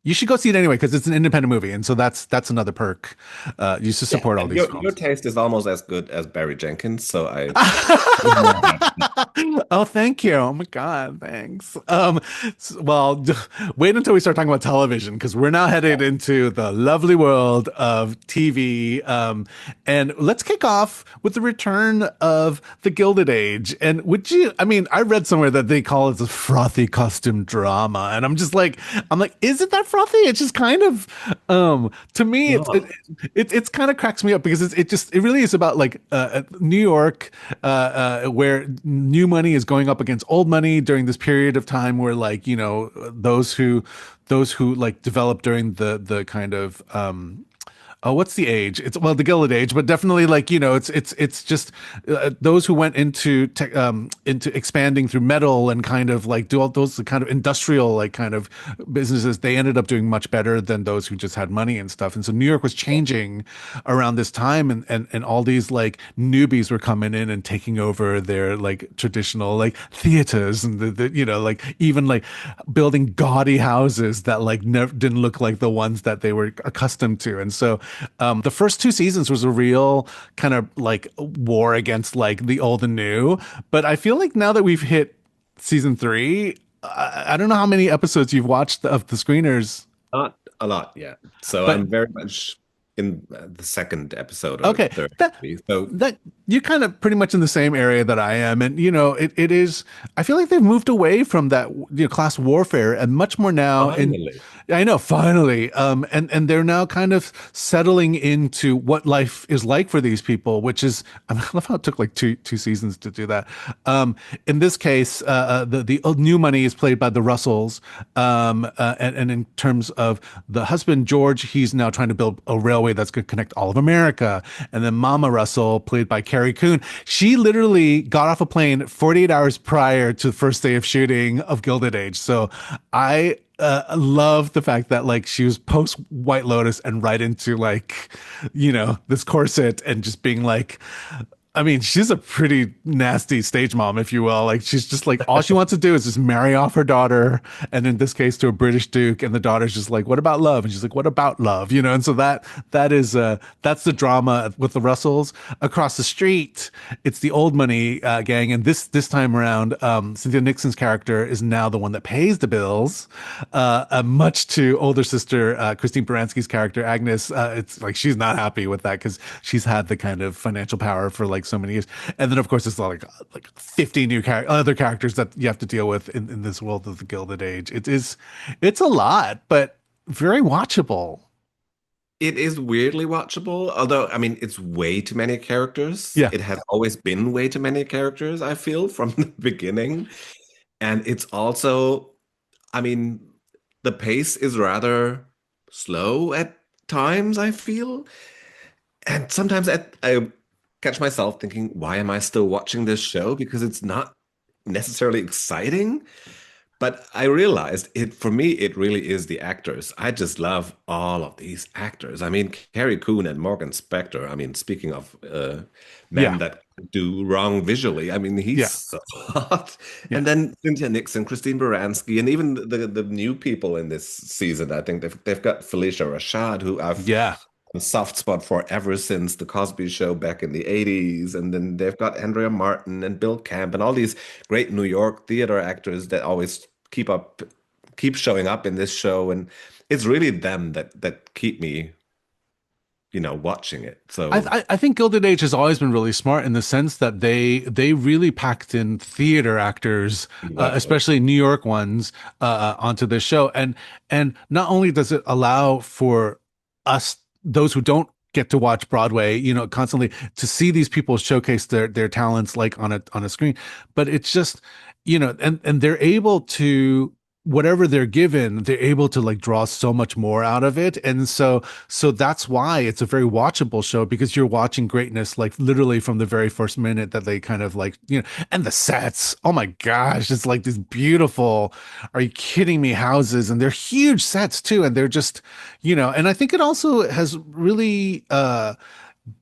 You should go see it anyway because it's an independent movie, and so that's another perk. You should Yeah, support all and these your films. taste is almost as good as Barry Jenkins, so I Oh, thank you. Oh my God, thanks. Well, wait until we start talking about television because we're now headed into the lovely world of TV. And let's kick off with the return of the Gilded Age. And I mean, I read somewhere that they call it the frothy costume drama, and I'm like, is it that frothy? It's just kind of, to me, no. it's kind of cracks me up because it really is about like New York, where new money is going up against old money during this period of time where like those who like developed during the kind of oh, what's the age? It's well, the Gilded Age, but definitely like it's just those who went into expanding through metal and kind of like do all those kind of industrial like kind of businesses. They ended up doing much better than those who just had money and stuff. And so New York was changing around this time, and all these like newbies were coming in and taking over their like traditional like theaters and like even like building gaudy houses that like never didn't look like the ones that they were accustomed to. And so the first two seasons was a real kind of like war against like the old and new. But I feel like now that we've hit season three. I don't know how many episodes you've watched of the screeners. Not a lot yet. So But I'm very much in the second episode or okay, third, that maybe. So that you're kind of pretty much in the same area that I am, and it is. I feel like they've moved away from that class warfare and much more now. And finally, I know finally, and they're now kind of settling into what life is like for these people, which is I love how it took like two seasons to do that. In this case, the new money is played by the Russells, and in terms of the husband George, he's now trying to build a railway that's going to connect all of America. And then Mama Russell, played by Carrie Coon, she literally got off a plane 48 hours prior to the first day of shooting of Gilded Age. So I love the fact that like she was post White Lotus and right into like, this corset and just being like, I mean, she's a pretty nasty stage mom, if you will. Like, she's just like, all she wants to do is just marry off her daughter, and in this case, to a British duke. And the daughter's just like, "What about love?" And she's like, "What about love?" And so that's the drama with the Russells. Across the street, it's the old money gang, and this time around, Cynthia Nixon's character is now the one that pays the bills, much to older sister Christine Baranski's character Agnes. It's like she's not happy with that because she's had the kind of financial power for like so many years. And then of course it's like 50 new other characters that you have to deal with in this world of the Gilded Age. It's a lot, but very watchable. it is weirdly watchable. Although, I mean, it's way too many characters. Yeah. It has always been way too many characters, I feel, from the beginning. And it's also, I mean, the pace is rather slow at times, I feel. And sometimes I catch myself thinking, why am I still watching this show? Because it's not necessarily exciting. But I realized for me, it really is the actors. I just love all of these actors. I mean, Carrie Coon and Morgan Spector. I mean, speaking of Yeah. men that do wrong visually, I mean, he's Yeah. so hot. Yeah. And then Cynthia Nixon, Christine Baranski, and even the new people in this season. I think they've got Felicia Rashad, who I've Yeah. a soft spot for ever since the Cosby Show back in the 80s. And then they've got Andrea Martin and Bill Camp and all these great New York theater actors that always keep showing up in this show. And it's really them that keep me, watching it. So I think Gilded Age has always been really smart in the sense that they really packed in theater actors, exactly. especially New York ones, onto this show, and not only does it allow for us those who don't get to watch Broadway, constantly to see these people showcase their talents like on a screen, but it's just and they're able to whatever they're given, they're able to like draw so much more out of it. And so that's why it's a very watchable show because you're watching greatness like literally from the very first minute that they kind of like, and the sets. Oh my gosh, it's like these beautiful, are you kidding me, houses, and they're huge sets too. And they're just, and I think it also has really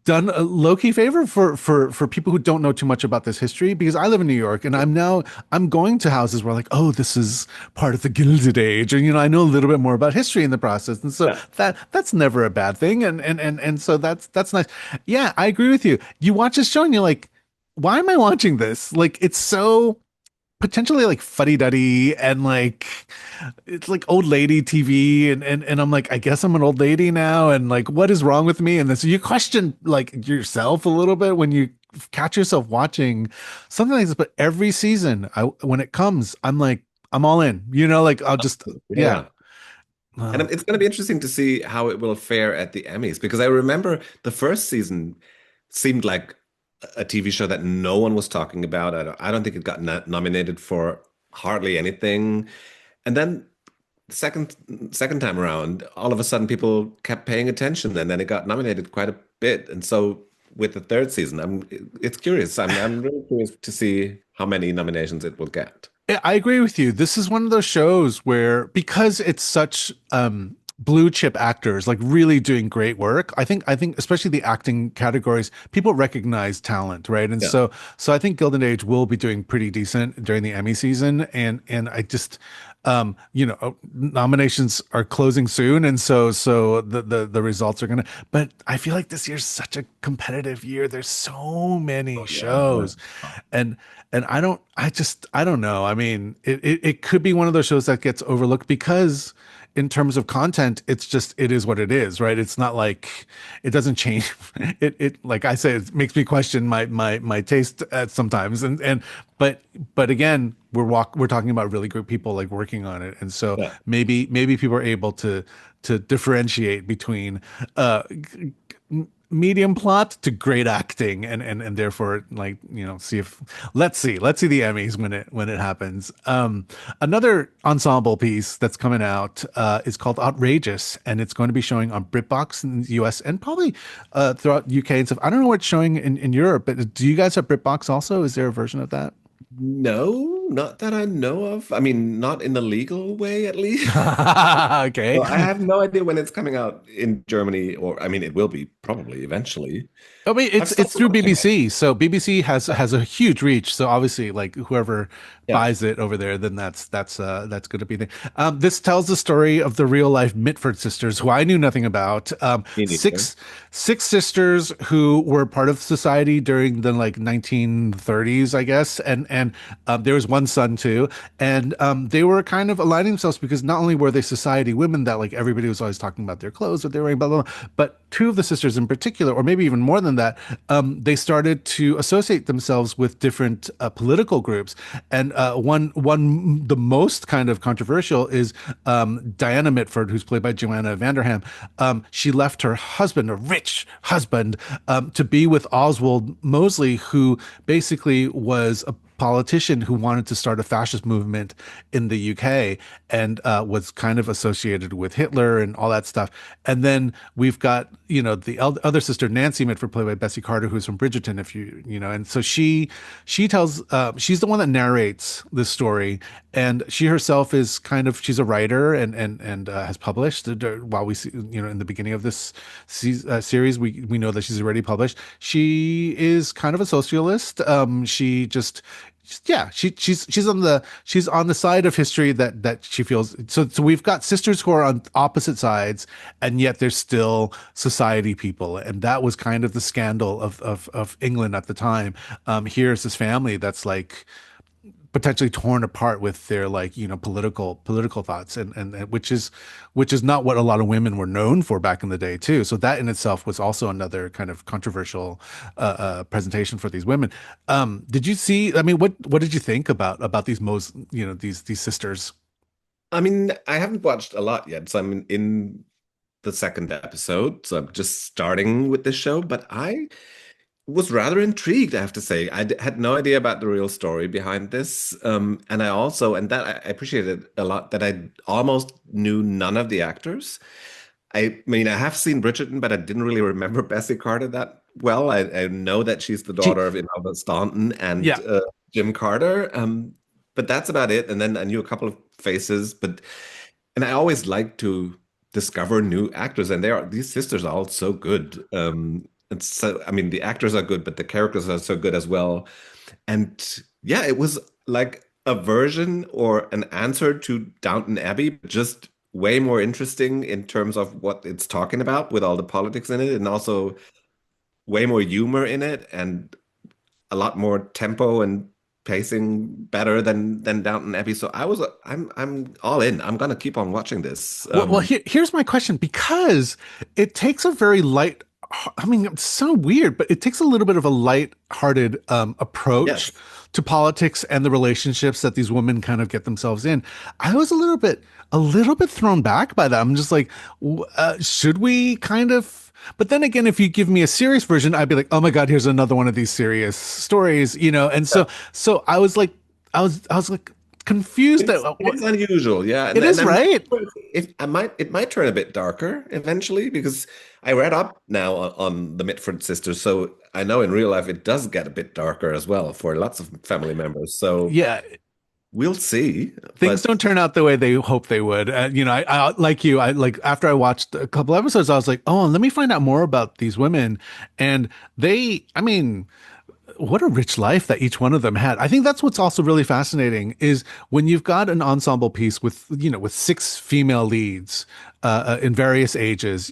done a low-key favor for people who don't know too much about this history because I live in New York and I'm going to houses where like, oh, this is part of the Gilded Age, and I know a little bit more about history in the process, and so Yeah. that's never a bad thing, and so that's nice. Yeah, I agree with you. You watch this show and you're like, why am I watching this? Like, it's so potentially like fuddy-duddy and like it's like old lady TV and I'm like, I guess I'm an old lady now and like what is wrong with me? And then so you question like yourself a little bit when you catch yourself watching something like this. But every season, when it comes, I'm like, I'm all in. Like I'll just yeah. Yeah. And Uh, it's going to be interesting to see how it will fare at the Emmys because I remember the first season seemed like a TV show that no one was talking about. I don't think it got nominated for hardly anything. And then the second time around, all of a sudden people kept paying attention, and then it got nominated quite a bit. And so with the third season, it's curious. I'm really curious to see how many nominations it will get. I agree with you. This is one of those shows where because it's such blue chip actors, like really doing great work. I think especially the acting categories, people recognize talent, right? And Yeah. so I think Gilded Age will be doing pretty decent during the Emmy season. And I just nominations are closing soon, and so the results are gonna. But I feel like this year's such a competitive year. There's so many Oh yeah. No, shows, and I don't know. I mean, it could be one of those shows that gets overlooked because in terms of content, it is what it is, right? It's not like it doesn't change. It like I say, it makes me question my taste at sometimes. But again, we're talking about really good people like working on it, and so yeah. maybe people are able to differentiate between uh medium plot to great acting, and therefore, like, see if let's see the Emmys when it happens. Another ensemble piece that's coming out is called Outrageous, and it's going to be showing on BritBox in the US and probably throughout UK and stuff. I don't know where it's showing in Europe, but do you guys have BritBox also? Is there a version of that? No, not that I know of. I mean, not in the legal way, at least. Okay. Well, I have no idea when it's coming out in Germany, or I mean, it will be probably eventually. I mean, I've it's started through watching it. BBC, so BBC has a huge reach. So obviously, like whoever Yeah, buys it over there, then that's going to be the. This tells the story of the real life Mitford sisters, who I knew nothing about. me neither. Six sisters who were part of society during the like 1930s, I guess, and there was one son too, and they were kind of aligning themselves because not only were they society women that like everybody was always talking about their clothes, what they were wearing, blah blah, blah, but two of the sisters in particular, or maybe even more than that, they started to associate themselves with different political groups. And one the most kind of controversial is Diana Mitford, who's played by Joanna Vanderham. She left her husband, a rich husband, to be with Oswald Mosley, who basically was a politician who wanted to start a fascist movement in the UK and was kind of associated with Hitler and all that stuff. And then we've got, the other sister, Nancy Mitford, played by Bessie Carter, who's from Bridgerton, if and so she tells, she's the one that narrates this story. And she herself is she's a writer and has published while we see, in the beginning of this series, we know that she's already published. She is kind of a socialist. She just yeah, she's on the side of history that she feels. So we've got sisters who are on opposite sides, and yet they're still society people, and that was kind of the scandal of England at the time. Here's this family that's like potentially torn apart with their like political thoughts, and which is not what a lot of women were known for back in the day too. So that in itself was also another kind of controversial presentation for these women. Did you see, I mean, what did you think about these most, these sisters? I mean, I haven't watched a lot yet, so I'm in the second episode, so I'm just starting with this show, but I was rather intrigued, I have to say. Had no idea about the real story behind this. And I also, and that I appreciated a lot, that I almost knew none of the actors. I mean, I have seen Bridgerton, but I didn't really remember Bessie Carter that well. I know that she's the She, daughter of Imelda Staunton and yeah. Jim Carter. But that's about it. And then I knew a couple of faces, and I always like to discover new actors, and these sisters are all so good. And so, I mean, the actors are good, but the characters are so good as well. And yeah, it was like a version or an answer to Downton Abbey, but just way more interesting in terms of what it's talking about with all the politics in it, and also way more humor in it, and a lot more tempo and pacing better than Downton Abbey. So I'm all in. I'm gonna keep on watching this. Well, here's my question, because it takes a very light, I mean, it's so weird, but it takes a little bit of a light-hearted approach Yes. to politics and the relationships that these women kind of get themselves in. I was a little bit thrown back by that. I'm just like, should we kind of? But then again, if you give me a serious version, I'd be like, oh my God, here's another one of these serious stories, And so I was like confused that It's unusual, yeah, it and is, I'm not right. sure if it might turn a bit darker eventually because I read up now on the Mitford sisters, so I know in real life it does get a bit darker as well for lots of family members. So Yeah, we'll see. Things But don't turn out the way they hope they would. I like you. I like after I watched a couple episodes, I was like, oh, let me find out more about these women. And I mean, what a rich life that each one of them had. I think that's what's also really fascinating is when you've got an ensemble piece with, with six female leads in various ages,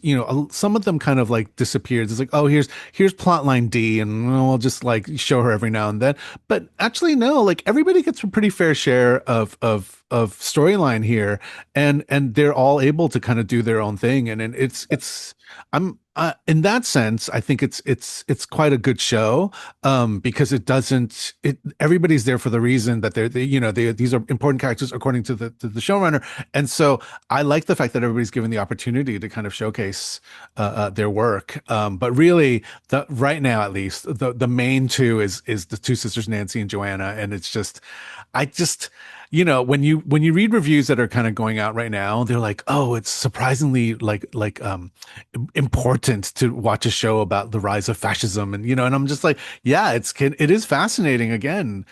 some of them kind of like disappeared. It's like, oh, here's plot line D, and we'll just like show her every now and then. But actually, no, like everybody gets a pretty fair share of storyline here, and they're all able to kind of do their own thing, and it's I'm in that sense, I think it's quite a good show because it doesn't it everybody's there for the reason that these are important characters according to the showrunner, and so I like the fact that everybody's given the opportunity to kind of showcase their work. But really, the right now at least the main two is the two sisters Nancy and Joanna, and it's just I just when you read reviews that are kind of going out right now, they're like, oh, it's surprisingly like important to watch a show about the rise of fascism, and I'm just like, yeah, it is fascinating again,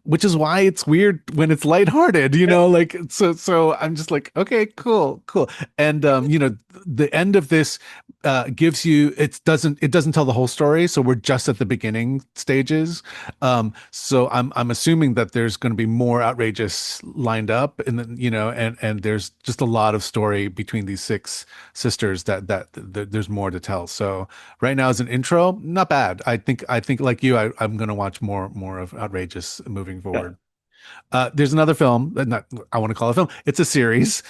which is why it's weird when it's lighthearted, like so I'm just like, okay, cool, cool. And the end of this gives you it doesn't tell the whole story, so we're just at the beginning stages. So I'm assuming that there's going to be more outrageous lined up, and then and there's just a lot of story between these six sisters that there's more to tell. So right now as an intro, not bad. I think like you, I'm going to watch more of outrageous moving yeah. forward. There's another film, not I want to call it a film. It's a series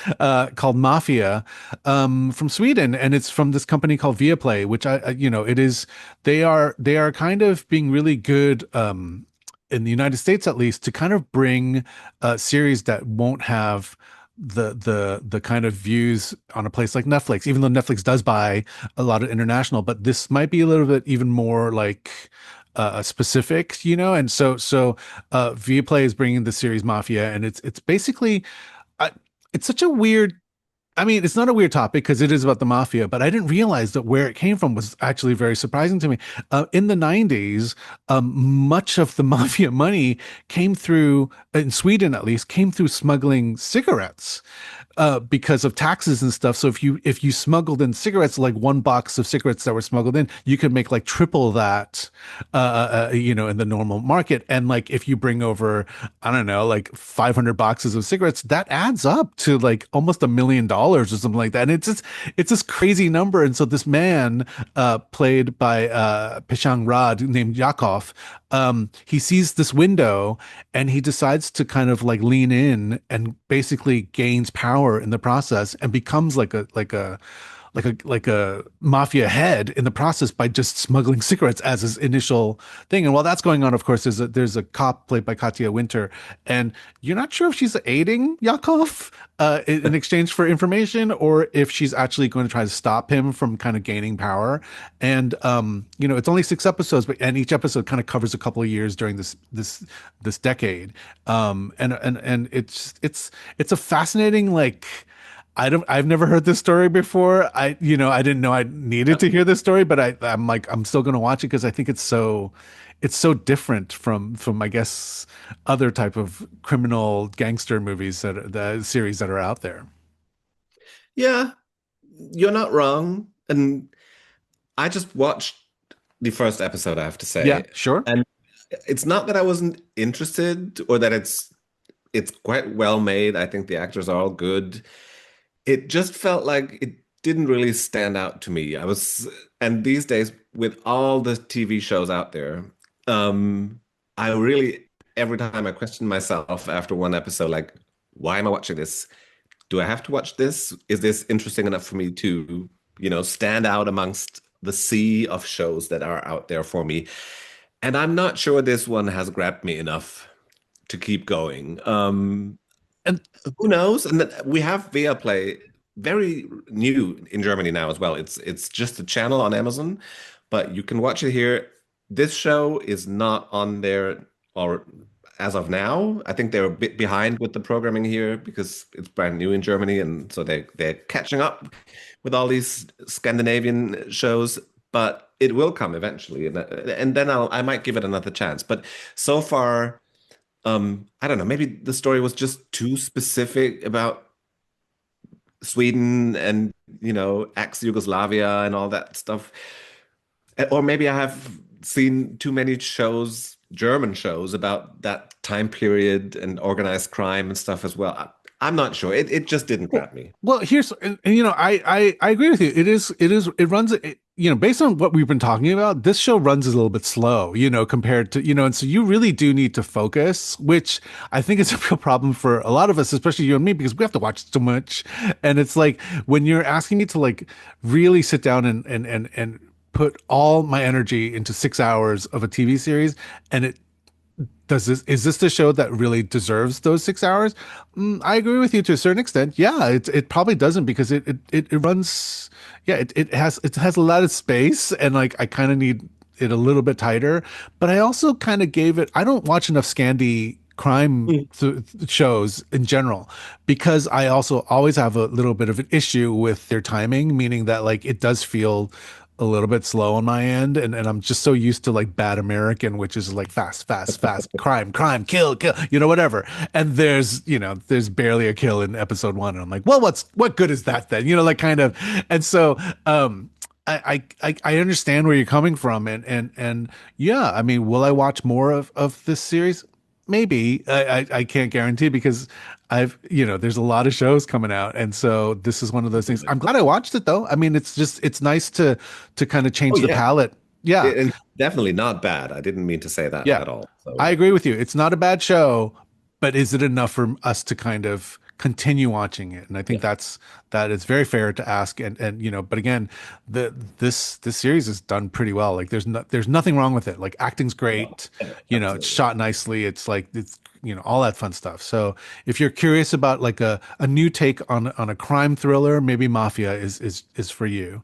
called Mafia from Sweden, and it's from this company called Viaplay, which it is. They are kind of being really good. In the United States, at least, to kind of bring series that won't have the kind of views on a place like Netflix, even though Netflix does buy a lot of international, but this might be a little bit even more like specific, and so Viaplay is bringing the series Mafia, and it's basically uh, it's such a weird. I mean, it's not a weird topic because it is about the mafia, but I didn't realize that where it came from was actually very surprising to me. In the 90s, much of the mafia money came through, in Sweden at least, came through smuggling cigarettes because of taxes and stuff. So if you smuggled in cigarettes, like one box of cigarettes that were smuggled in, you could make like triple that, in the normal market. And like if you bring over, I don't know, like 500 boxes of cigarettes, that adds up to like almost $1 million or something like that. And it's this crazy number. And so this man, played by Peshang Rad, named Yakov, he sees this window and he decides to kind of like lean in and basically gains power in the process and becomes like a mafia head in the process by just smuggling cigarettes as his initial thing. And while that's going on, of course, there's a cop played by Katya Winter, and you're not sure if she's aiding Yakov in exchange for information, or if she's actually going to try to stop him from kind of gaining power. And it's only 6 episodes, and each episode kind of covers a couple of years during this decade. And it's a fascinating like. I've never heard this story before. I didn't know I needed to hear this story, but I'm still going to watch it because I think it's so different from I guess other type of criminal gangster movies the series that are out there. Yeah, you're not wrong. And I just watched the first episode, I have to Yeah, say. sure. And it's not that I wasn't interested or that it's quite well made. I think the actors are all good. It just felt like it didn't really stand out to me. And these days, with all the TV shows out there, I really, every time I question myself after one episode, like, why am I watching this? Do I have to watch this? Is this interesting enough for me to, stand out amongst the sea of shows that are out there for me? And I'm not sure this one has grabbed me enough to keep going. And Who knows? And we have Viaplay, very new in Germany now as well. It's just a channel on Amazon, but you can watch it here. This show is not on there or as of now. I think they're a bit behind with the programming here because it's brand new in Germany, and so they're catching up with all these Scandinavian shows. But it will come eventually, and then I might give it another chance. But so far. I don't know, maybe the story was just too specific about Sweden and, ex-Yugoslavia and all that stuff. Or maybe I have seen too many shows, German shows, about that time period and organized crime and stuff as well. I'm not sure. It just didn't Well, grab me. well, here's you know, I agree with you. It runs based on what we've been talking about, this show runs a little bit slow, compared to, and so you really do need to focus, which I think is a real problem for a lot of us, especially you and me, because we have to watch so much. And it's like when you're asking me to like really sit down and put all my energy into 6 hours of a TV series, and it does this is this the show that really deserves those 6 hours? I agree with you to a certain extent. Yeah, it probably doesn't because it runs. Yeah, it has a lot of space, and like I kind of need it a little bit tighter. But I also kind of gave it. I don't watch enough Scandi crime Mm. shows in general because I also always have a little bit of an issue with their timing, meaning that like it does feel a little bit slow on my end, and I'm just so used to like bad American, which is like fast, fast, fast, crime, crime, kill, kill, whatever. And there's barely a kill in episode one, and I'm like, well, what good is that then? Like kind of. And so I understand where you're coming from, and yeah, I mean, will I watch more of this series? Maybe. I can't guarantee because there's a lot of shows coming out, and so this is one of those things. I'm glad I watched it though. I mean, it's nice to kind of Oh change the yeah, palette. Yeah, and definitely not bad. I didn't mean to say that yeah, at all. I So agree with you. It's not a bad show, but is it enough for us to kind of continue watching it? And I think yeah, that is very fair to ask. And but again, this series is done pretty well. Like there's nothing wrong with it. Like acting's no, great. yeah, It's absolutely. shot nicely. It's like it's all that fun stuff. So if you're curious about like a new take on a crime thriller, maybe Mafia is for you.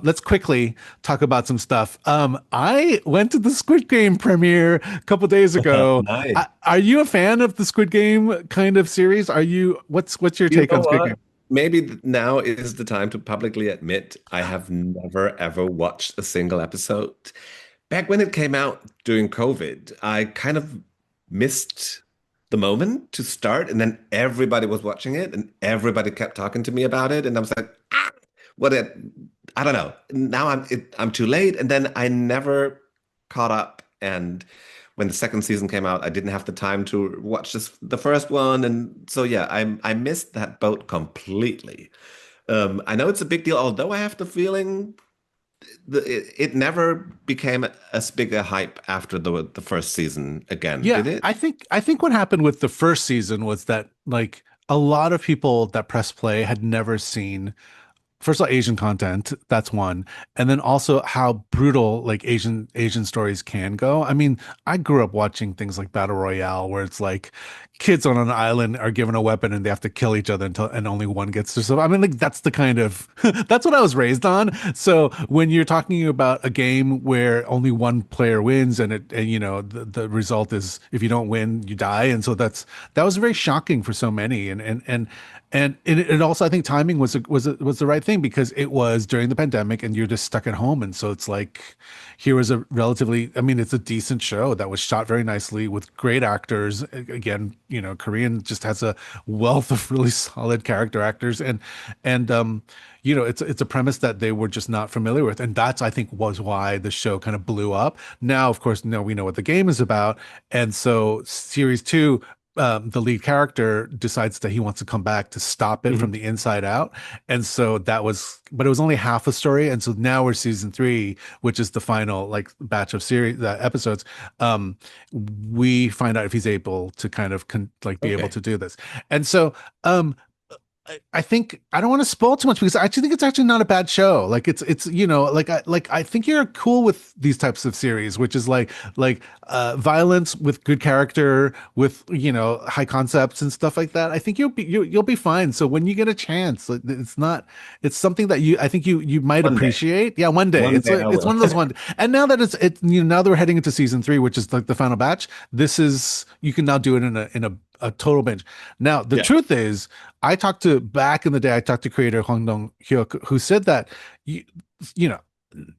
Let's quickly talk about some stuff. I went to the Squid Game premiere a couple days ago. Nice. Are you a fan of the Squid Game kind of series? What's your You take know on Squid Game? what? Maybe now is the time to publicly admit I have never ever watched a single episode. Back when it came out during COVID, I kind of missed the moment to start, and then everybody was watching it, and everybody kept talking to me about it, and I was like, what it, I don't know. Now I'm too late, and then I never caught up. And when the second season came out, I didn't have the time to watch the first one, and so yeah, I missed that boat completely. I know it's a big deal, although I have the feeling it never became as big a hype after the first season again, Yeah, did it? I think what happened with the first season was that like a lot of people that press play had never seen first of all Asian content, that's one, and then also how brutal like Asian stories can go. I mean, I grew up watching things like Battle Royale where it's like kids on an island are given a weapon and they have to kill each other until and only one gets to survive. I mean, like that's the kind of that's what I was raised on. So when you're talking about a game where only one player wins and the result is if you don't win you die, and so that was very shocking for so many, and it also, I think timing was the right thing because it was during the pandemic and you're just stuck at home. And so it's like, here was a relatively, I mean, it's a decent show that was shot very nicely with great actors. Again, Korean just has a wealth of really solid character actors. And it's a premise that they were just not familiar with. And that's, I think, was why the show kind of blew up. Now, of course, we know what the game is about. And so series two, the lead character decides that he wants to come back to stop it Mhm. from the inside out. And so but it was only half a story. And so now we're season three, which is the final like batch of series episodes. Um, we find out if he's able to kind of like be able Okay. to do this. And so, I think I don't want to spoil too much because I actually think it's actually not a bad show. Like it's I think you're cool with these types of series, which is like violence with good character, with high concepts and stuff like that. I think you'll be fine. So when you get a chance, it's something that I think you might One day. appreciate. Yeah, one day. One It's day I it's one will. of those one. And now that now that we're heading into season three, which is like the final batch, this is you can now do it in a total binge. Now, the Yeah. truth is, back in the day, I talked to creator Hong Dong Hyuk, who said that you, you know,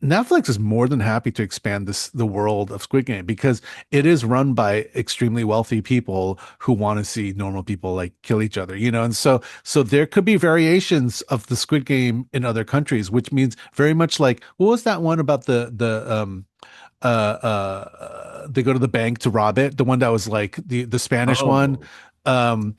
Netflix is more than happy to expand the world of Squid Game because it is run by extremely wealthy people who want to see normal people like kill each other, and so there could be variations of the Squid Game in other countries, which means very much like what was that one about they go to the bank to rob it, the one that was like the Spanish one, Oh,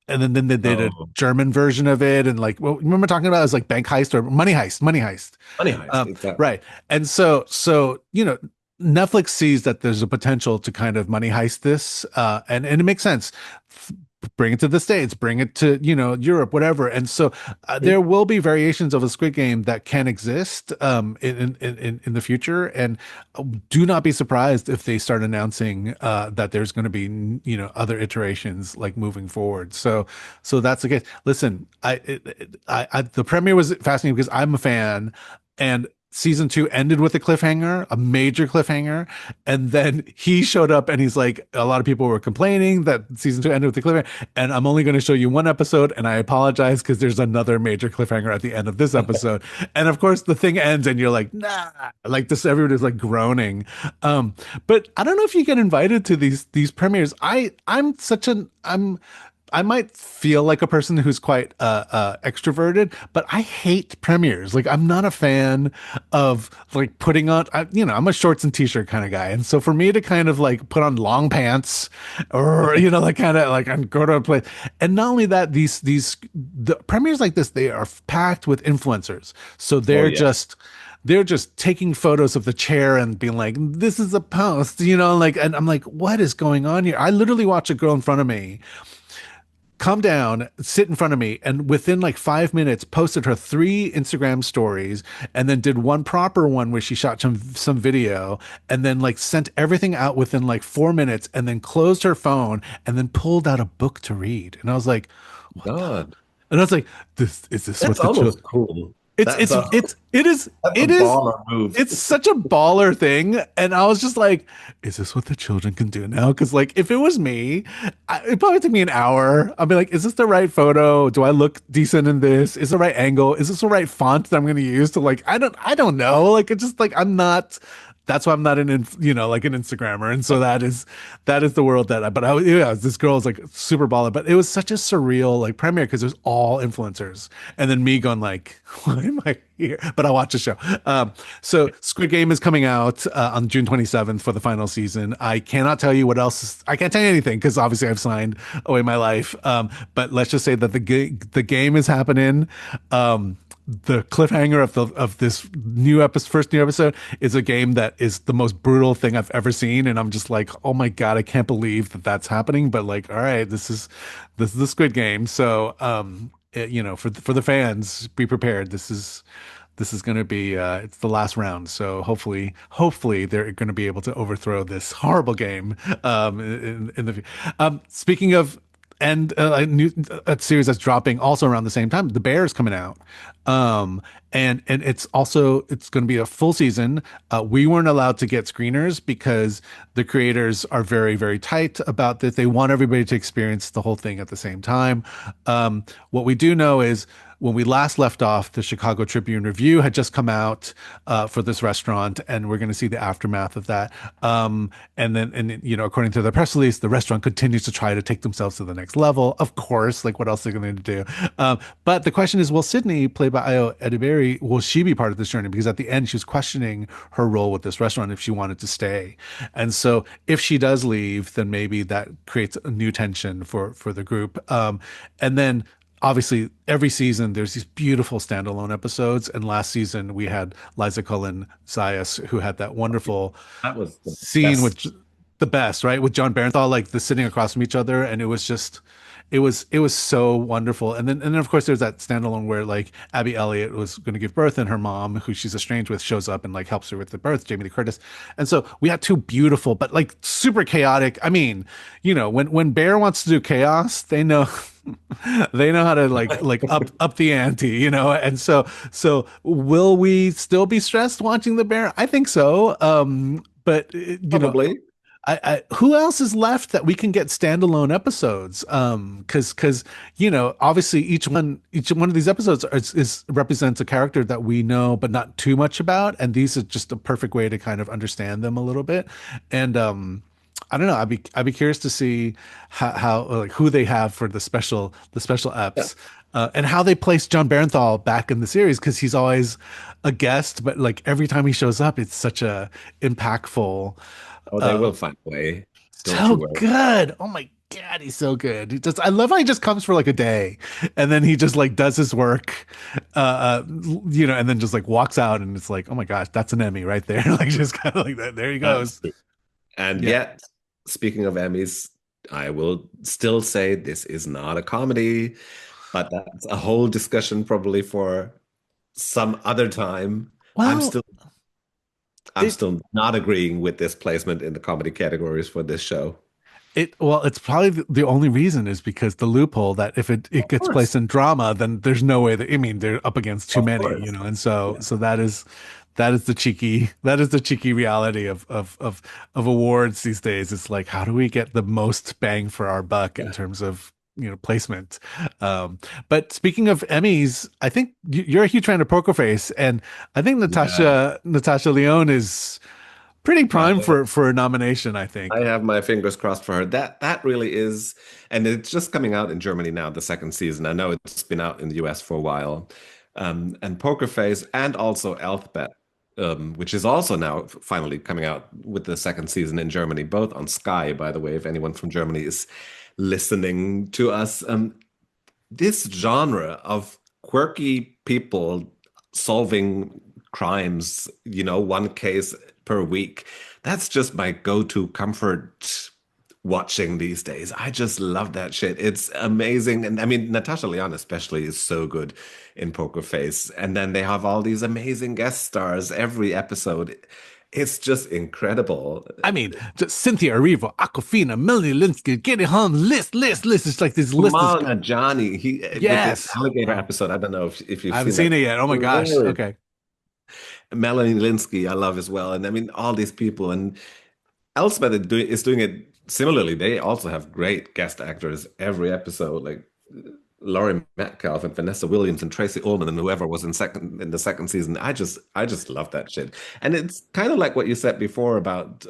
and then they did a oh, German version of it, and like what remember talking about it was like bank heist or money heist. Money Heist, exactly. Right. And so, Netflix sees that there's a potential to kind of money heist this, and it makes sense. Bring it to the States, bring it to, Europe, whatever. And so there will be variations of a Squid Game that can exist in the future. And do not be surprised if they start announcing that there's going to be, other iterations like moving forward. So that's the case. Listen, the premiere was fascinating because I'm a fan, and season two ended with a cliffhanger, a major cliffhanger. And then he showed up and he's like, a lot of people were complaining that season two ended with a cliffhanger. And I'm only going to show you one episode. And I apologize because there's another major cliffhanger at the end of this episode. And of course, the thing ends and you're like, nah, like this, everybody's like groaning. But I don't know if you get invited to these premieres. I might feel like a person who's quite extroverted, but I hate premieres. Like I'm not a fan of like putting on. I'm a shorts and t-shirt kind of guy, and so for me to kind of like put on long pants, or like kind of like and go to a place, and not only that, the premieres like this, they are packed with influencers, so Oh, they're yeah. just taking photos of the chair and being like, this is a post, like, and I'm like, what is going on here? I literally watch a girl in front of me come down, sit in front of me, and within like 5 minutes, posted her 3 Instagram stories, and then did one proper one where she shot some video, and then like sent everything out within like 4 minutes, and then closed her phone, and then pulled out a book to read. And I was like, what the? God, And I was like, this is this what that's the children? almost cool. It's That's it's a it's it is that's a it is baller move. it's such a baller thing, and I was just like, is this what the children can do now? Because like if it was me, it probably took me an hour. I'll be like, is this the right photo? Do I look decent in this? Is the right angle? Is this the right font that I'm going to use to like? I don't know. Like it's just like I'm not. That's why I'm not like an Instagrammer, and so that is the world that I. But this girl is like super baller, but it was such a surreal like premiere because it was all influencers, and then me going like, why am I here? But I watch the show. So Squid Game is coming out on June 27th for the final season. I cannot tell you what else. I can't tell you anything because obviously I've signed away my life. But let's just say that the game is happening. The cliffhanger of this first new episode is a game that is the most brutal thing I've ever seen, and I'm just like, oh my God, I can't believe that that's happening. But like, all right, this is the Squid Game, so for the fans, be prepared. This is going to be it's the last round, so hopefully they're going to be able to overthrow this horrible game. In the speaking of and a series that's dropping also around the same time. The Bear is coming out, and it's going to be a full season. We weren't allowed to get screeners because the creators are very very tight about this. They want everybody to experience the whole thing at the same time. What we do know is when we last left off, the Chicago Tribune review had just come out for this restaurant, and we're going to see the aftermath of that. And according to the press release, the restaurant continues to try to take themselves to the next level. Of course, like what else are they going to do? But the question is, will Sydney, played by Ayo Edebiri, will she be part of this journey? Because at the end, she was questioning her role with this restaurant if she wanted to stay. And so, if she does leave, then maybe that creates a new tension for the group. And then obviously every season there's these beautiful standalone episodes, and last season we had Liza Cullen Zayas, who had that wonderful That was the scene best. with the best, right, with John Barenthal, like the sitting across from each other, and it was so wonderful. And then of course there's that standalone where like Abby Elliott was going to give birth, and her mom, who she's estranged with, shows up and like helps her with the birth, Jamie Lee Curtis. And so we had two beautiful but like super chaotic. I mean, when Bear wants to do chaos, they know they know how to like up the ante, and so will we still be stressed watching the Bear? I think so. But Probably. who else is left that we can get standalone episodes? Because obviously each one of these episodes is represents a character that we know but not too much about, and these are just a perfect way to kind of understand them a little bit. And I don't know. I'd be curious to see how like who they have for the special Yeah. eps. And how they place John Barenthal back in the series because he's always a guest, but like every time he shows up, it's such a impactful. Oh, they uh, will find a way. Don't you so worry. good. Oh my God, he's so good. I love how he just comes for like a day and then he just like does his work, and then just like walks out and it's like, oh my gosh, that's an Emmy right there. Like just kind of like that. There he That's goes. true. And Yeah. yet, speaking of Emmys, I will still say this is not a comedy, but that's a whole discussion probably for some other time. I'm Well, still I'm it still not agreeing with this placement in the comedy categories for this show. it's probably the only reason is because the loophole that if it Of gets placed course. in drama, then there's no way that I mean they're up against too Of many, course. and so Yeah. that is the cheeky reality of awards these days. It's like how do we get the most bang for our buck in Yeah. terms of placement. But speaking of Emmys, I think you're a huge fan of Poker Face, and I think Yeah. Natasha Lyonne is pretty I prime for a nomination, I I think. have my fingers crossed for her. That really is, and it's just coming out in Germany now, the second season. I know it's been out in the US for a while. And Poker Face and also Elsbeth, which is also now finally coming out with the second season in Germany, both on Sky, by the way, if anyone from Germany is listening to us. This genre of quirky people solving crimes, one case per week, that's just my go-to comfort watching these days. I just love that shit. It's amazing. And I mean, Natasha Lyonne especially is so good in Poker Face. And then they have all these amazing guest stars every episode. It's just incredible. I mean, just Cynthia Erivo, Aquafina, Melanie Linsky, getting on list. It's like this list is Kumail Nanjiani, he with the yes. alligator Oh, episode. I don't know if I you've haven't seen that. seen it yet. Oh my gosh. Hilarious. Okay. Melanie Linsky, I love as well. And I mean, all these people. And Elsbeth is doing it similarly. They also have great guest actors every episode, like Laurie Metcalf and Vanessa Williams and Tracy Ullman and whoever was in the second season. I just love that shit. And it's kind of like what you said before about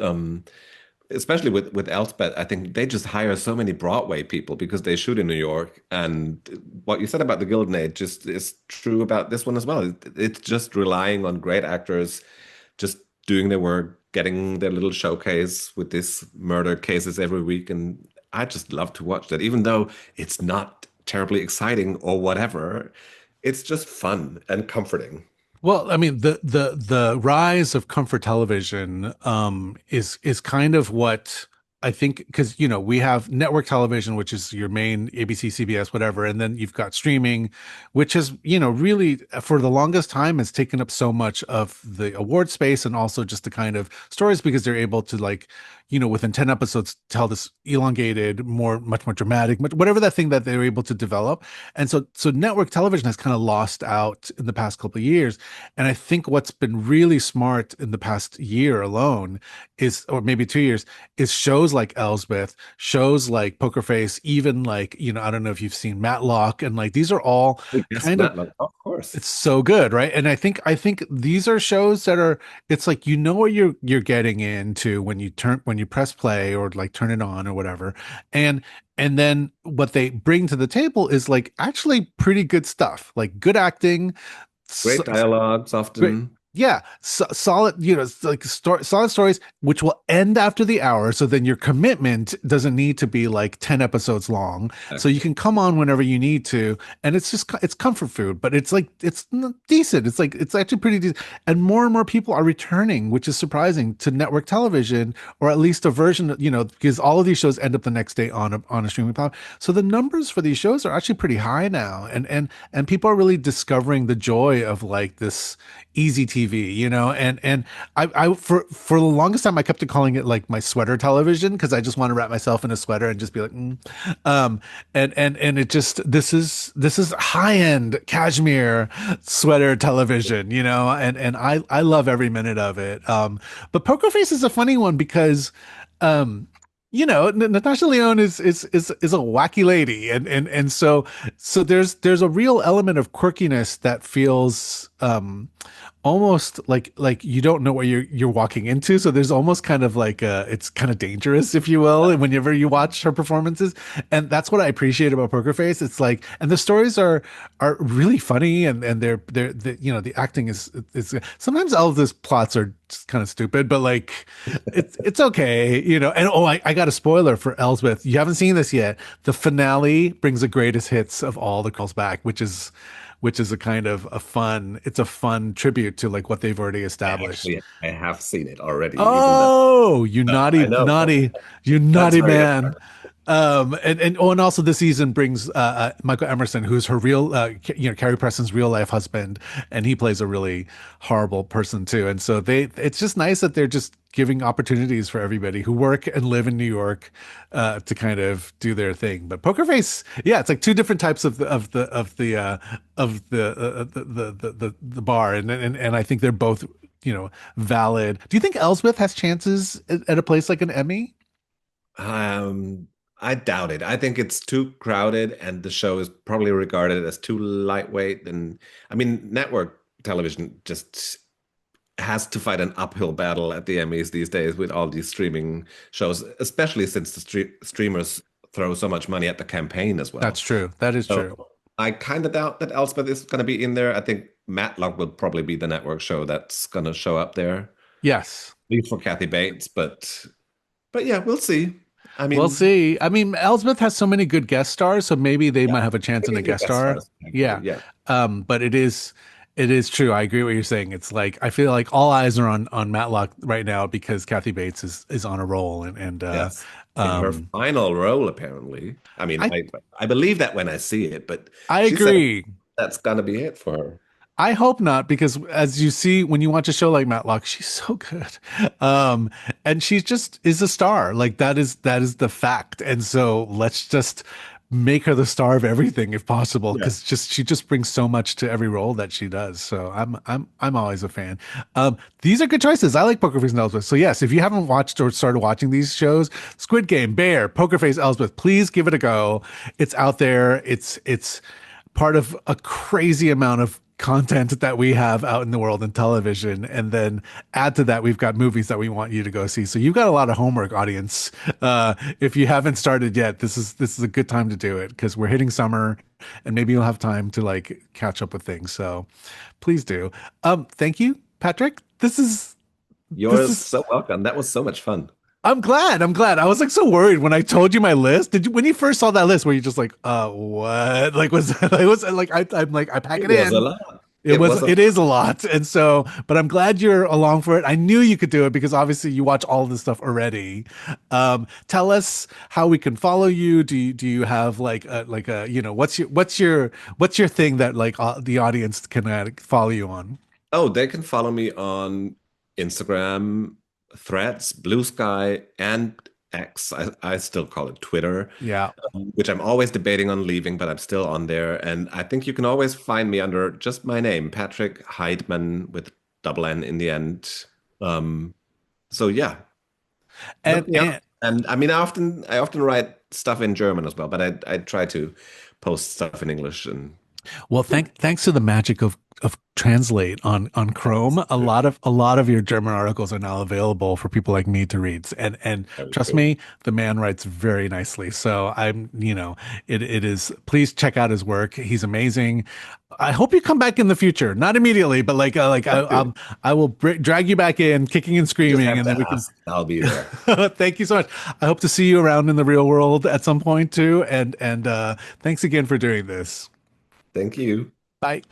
especially with Elsbeth, I think they just hire so many Broadway people because they shoot in New York. And what you said about the Gilded Age just is true about this one as well. It's just relying on great actors just doing their work, getting their little showcase with these murder cases every week. And I just love to watch that, even though it's not terribly exciting or whatever. It's just fun and comforting. Well, I mean, the rise of comfort television is kind of what I think because we have network television, which is your main ABC, CBS, whatever, and then you've got streaming, which has really for the longest time has taken up so much of the award space and also just the kind of stories because they're able to like within 10 episodes tell this elongated, much more dramatic, whatever that thing that they're able to develop. And so network television has kind of lost out in the past couple of years. And I think what's been really smart in the past year alone is, or maybe 2 years, is shows like Elsbeth, shows like Poker Face, even like, I don't know if you've seen Matlock, and like these are all Yes, kind of Matlock, of course. it's so good, right? And I think these are shows that are it's like what you're getting into when you press play or like turn it on or whatever. And and then what they bring to the table is like actually pretty good stuff, like good acting, Great dialogues great. often. Yeah, solid, it's like solid stories, which will end after the hour. So then your commitment doesn't need to be like 10 episodes long. So you can come on whenever you need to. And it's comfort food, but it's like, it's decent. It's like, it's actually pretty decent. And more people are returning, which is surprising to network television, or at least a version, because all of these shows end up the next day on a streaming platform. So the numbers for these shows are actually pretty high now. And people are really discovering the joy of like this easy TV, and I for the longest time I kept calling it like my sweater television because I just want to wrap myself in a sweater and just be like, and it just this is high end cashmere sweater television, and I love every minute of it. But Poker Face is a funny one because um Natasha Lyonne is a wacky lady, and so there's a real element of quirkiness that feels almost like you don't know what you're walking into. So there's almost kind of like it's kind of dangerous, if you will, and whenever you watch her performances. And that's what I appreciate about Poker Face. It's like, and the stories are really funny, and the acting is sometimes all of these plots are just kind of stupid, but like it's okay, And oh, I got a spoiler for Elsbeth. You haven't seen this yet. The finale brings the greatest hits of all the girls back, which is a kind of it's a fun tribute to like what they've already established. Actually, I have seen it already, even though Oh, you I naughty, know naughty, you that's naughty very man. apparent. And also this season brings Michael Emerson, who's her real, Carrie Preston's real life husband, and he plays a really horrible person too. And so it's just nice that they're just giving opportunities for everybody who work and live in New York to kind of do their thing. But Poker Face, yeah, it's like two different types of the bar, and I think they're both valid. Do you think Elsbeth has chances at a place like an Emmy? Um, I doubt it. I think it's too crowded, and the show is probably regarded as too lightweight. And I mean, network television just has to fight an uphill battle at the Emmys these days with all these streaming shows, especially since the streamers throw so much money at the campaign as That's well. true. That is So true. I kind of doubt that Elspeth is going to be in there. I think Matlock will probably be the network show that's going to show up there, at Yes. least for Kathy Bates. But yeah, we'll see. I We'll mean, see. I mean, Elsbeth has so many good guest stars, so maybe they yeah, might have a chance in maybe a a good guest guest star. stars actually. Yeah. Yeah, But it is true. I agree with what you're saying. It's like I feel like all eyes are on Matlock right now because Kathy Bates is on a roll, and yes. In her um final role, apparently. I mean, I I believe that when I see it, but I she said agree. that's gonna be it for her. I hope not, because as you see when you watch a show like Matlock, she's so good. Um, and she's just is a star. Like that is the fact. And so let's just make her the star of everything if possible, Yeah. because she just brings so much to every role that she does. So I'm always a fan. These are good choices. I like Poker Face and Elsbeth. So yes, if you haven't watched or started watching these shows, Squid Game, Bear, Poker Face, Elsbeth, please give it a go. It's out there. It's part of a crazy amount of content that we have out in the world in television, and then add to that we've got movies that we want you to go see. So you've got a lot of homework, audience. If you haven't started yet, this is a good time to do it, because we're hitting summer and maybe you'll have time to like catch up with things. So please do. Thank you, Patrick. This You're is so welcome. That was so much fun. I'm glad. I'm glad. I was like so worried when I told you my list. Did you, when you first saw that list, were you just like, what? Like was like I'm like I pack It it was a in. lot. It It was was a it is a lot. And so, but I'm glad you're along for it. I knew you could do it because obviously you watch all of this stuff already. Tell us how we can follow you. Do you have like a what's your thing that like the audience can follow you on? Oh, they can follow me on Instagram, Threads, Blue Sky, and X. I still call it Twitter, Yeah. which I'm always debating on leaving, but I'm still on there. And I think you can always find me under just my name, Patrick Heidmann with double N in the end. Um, so yeah, And look me up. and And I mean, I often write stuff in German as well, but I try to post stuff in English and Well, thanks to the magic of Translate on Chrome, a lot of your German articles are now available for people like me to read. And very trust true. me, the man writes very nicely. So it is. Please check out his work. He's amazing. I hope you come back in the future, not immediately, but like Love to. I will drag you back in, kicking and You just screaming, have and then to we can. ask. I'll be there. Thank you so much. I hope to see you around in the real world at some point too. And thanks again for doing this. Thank you. Bye.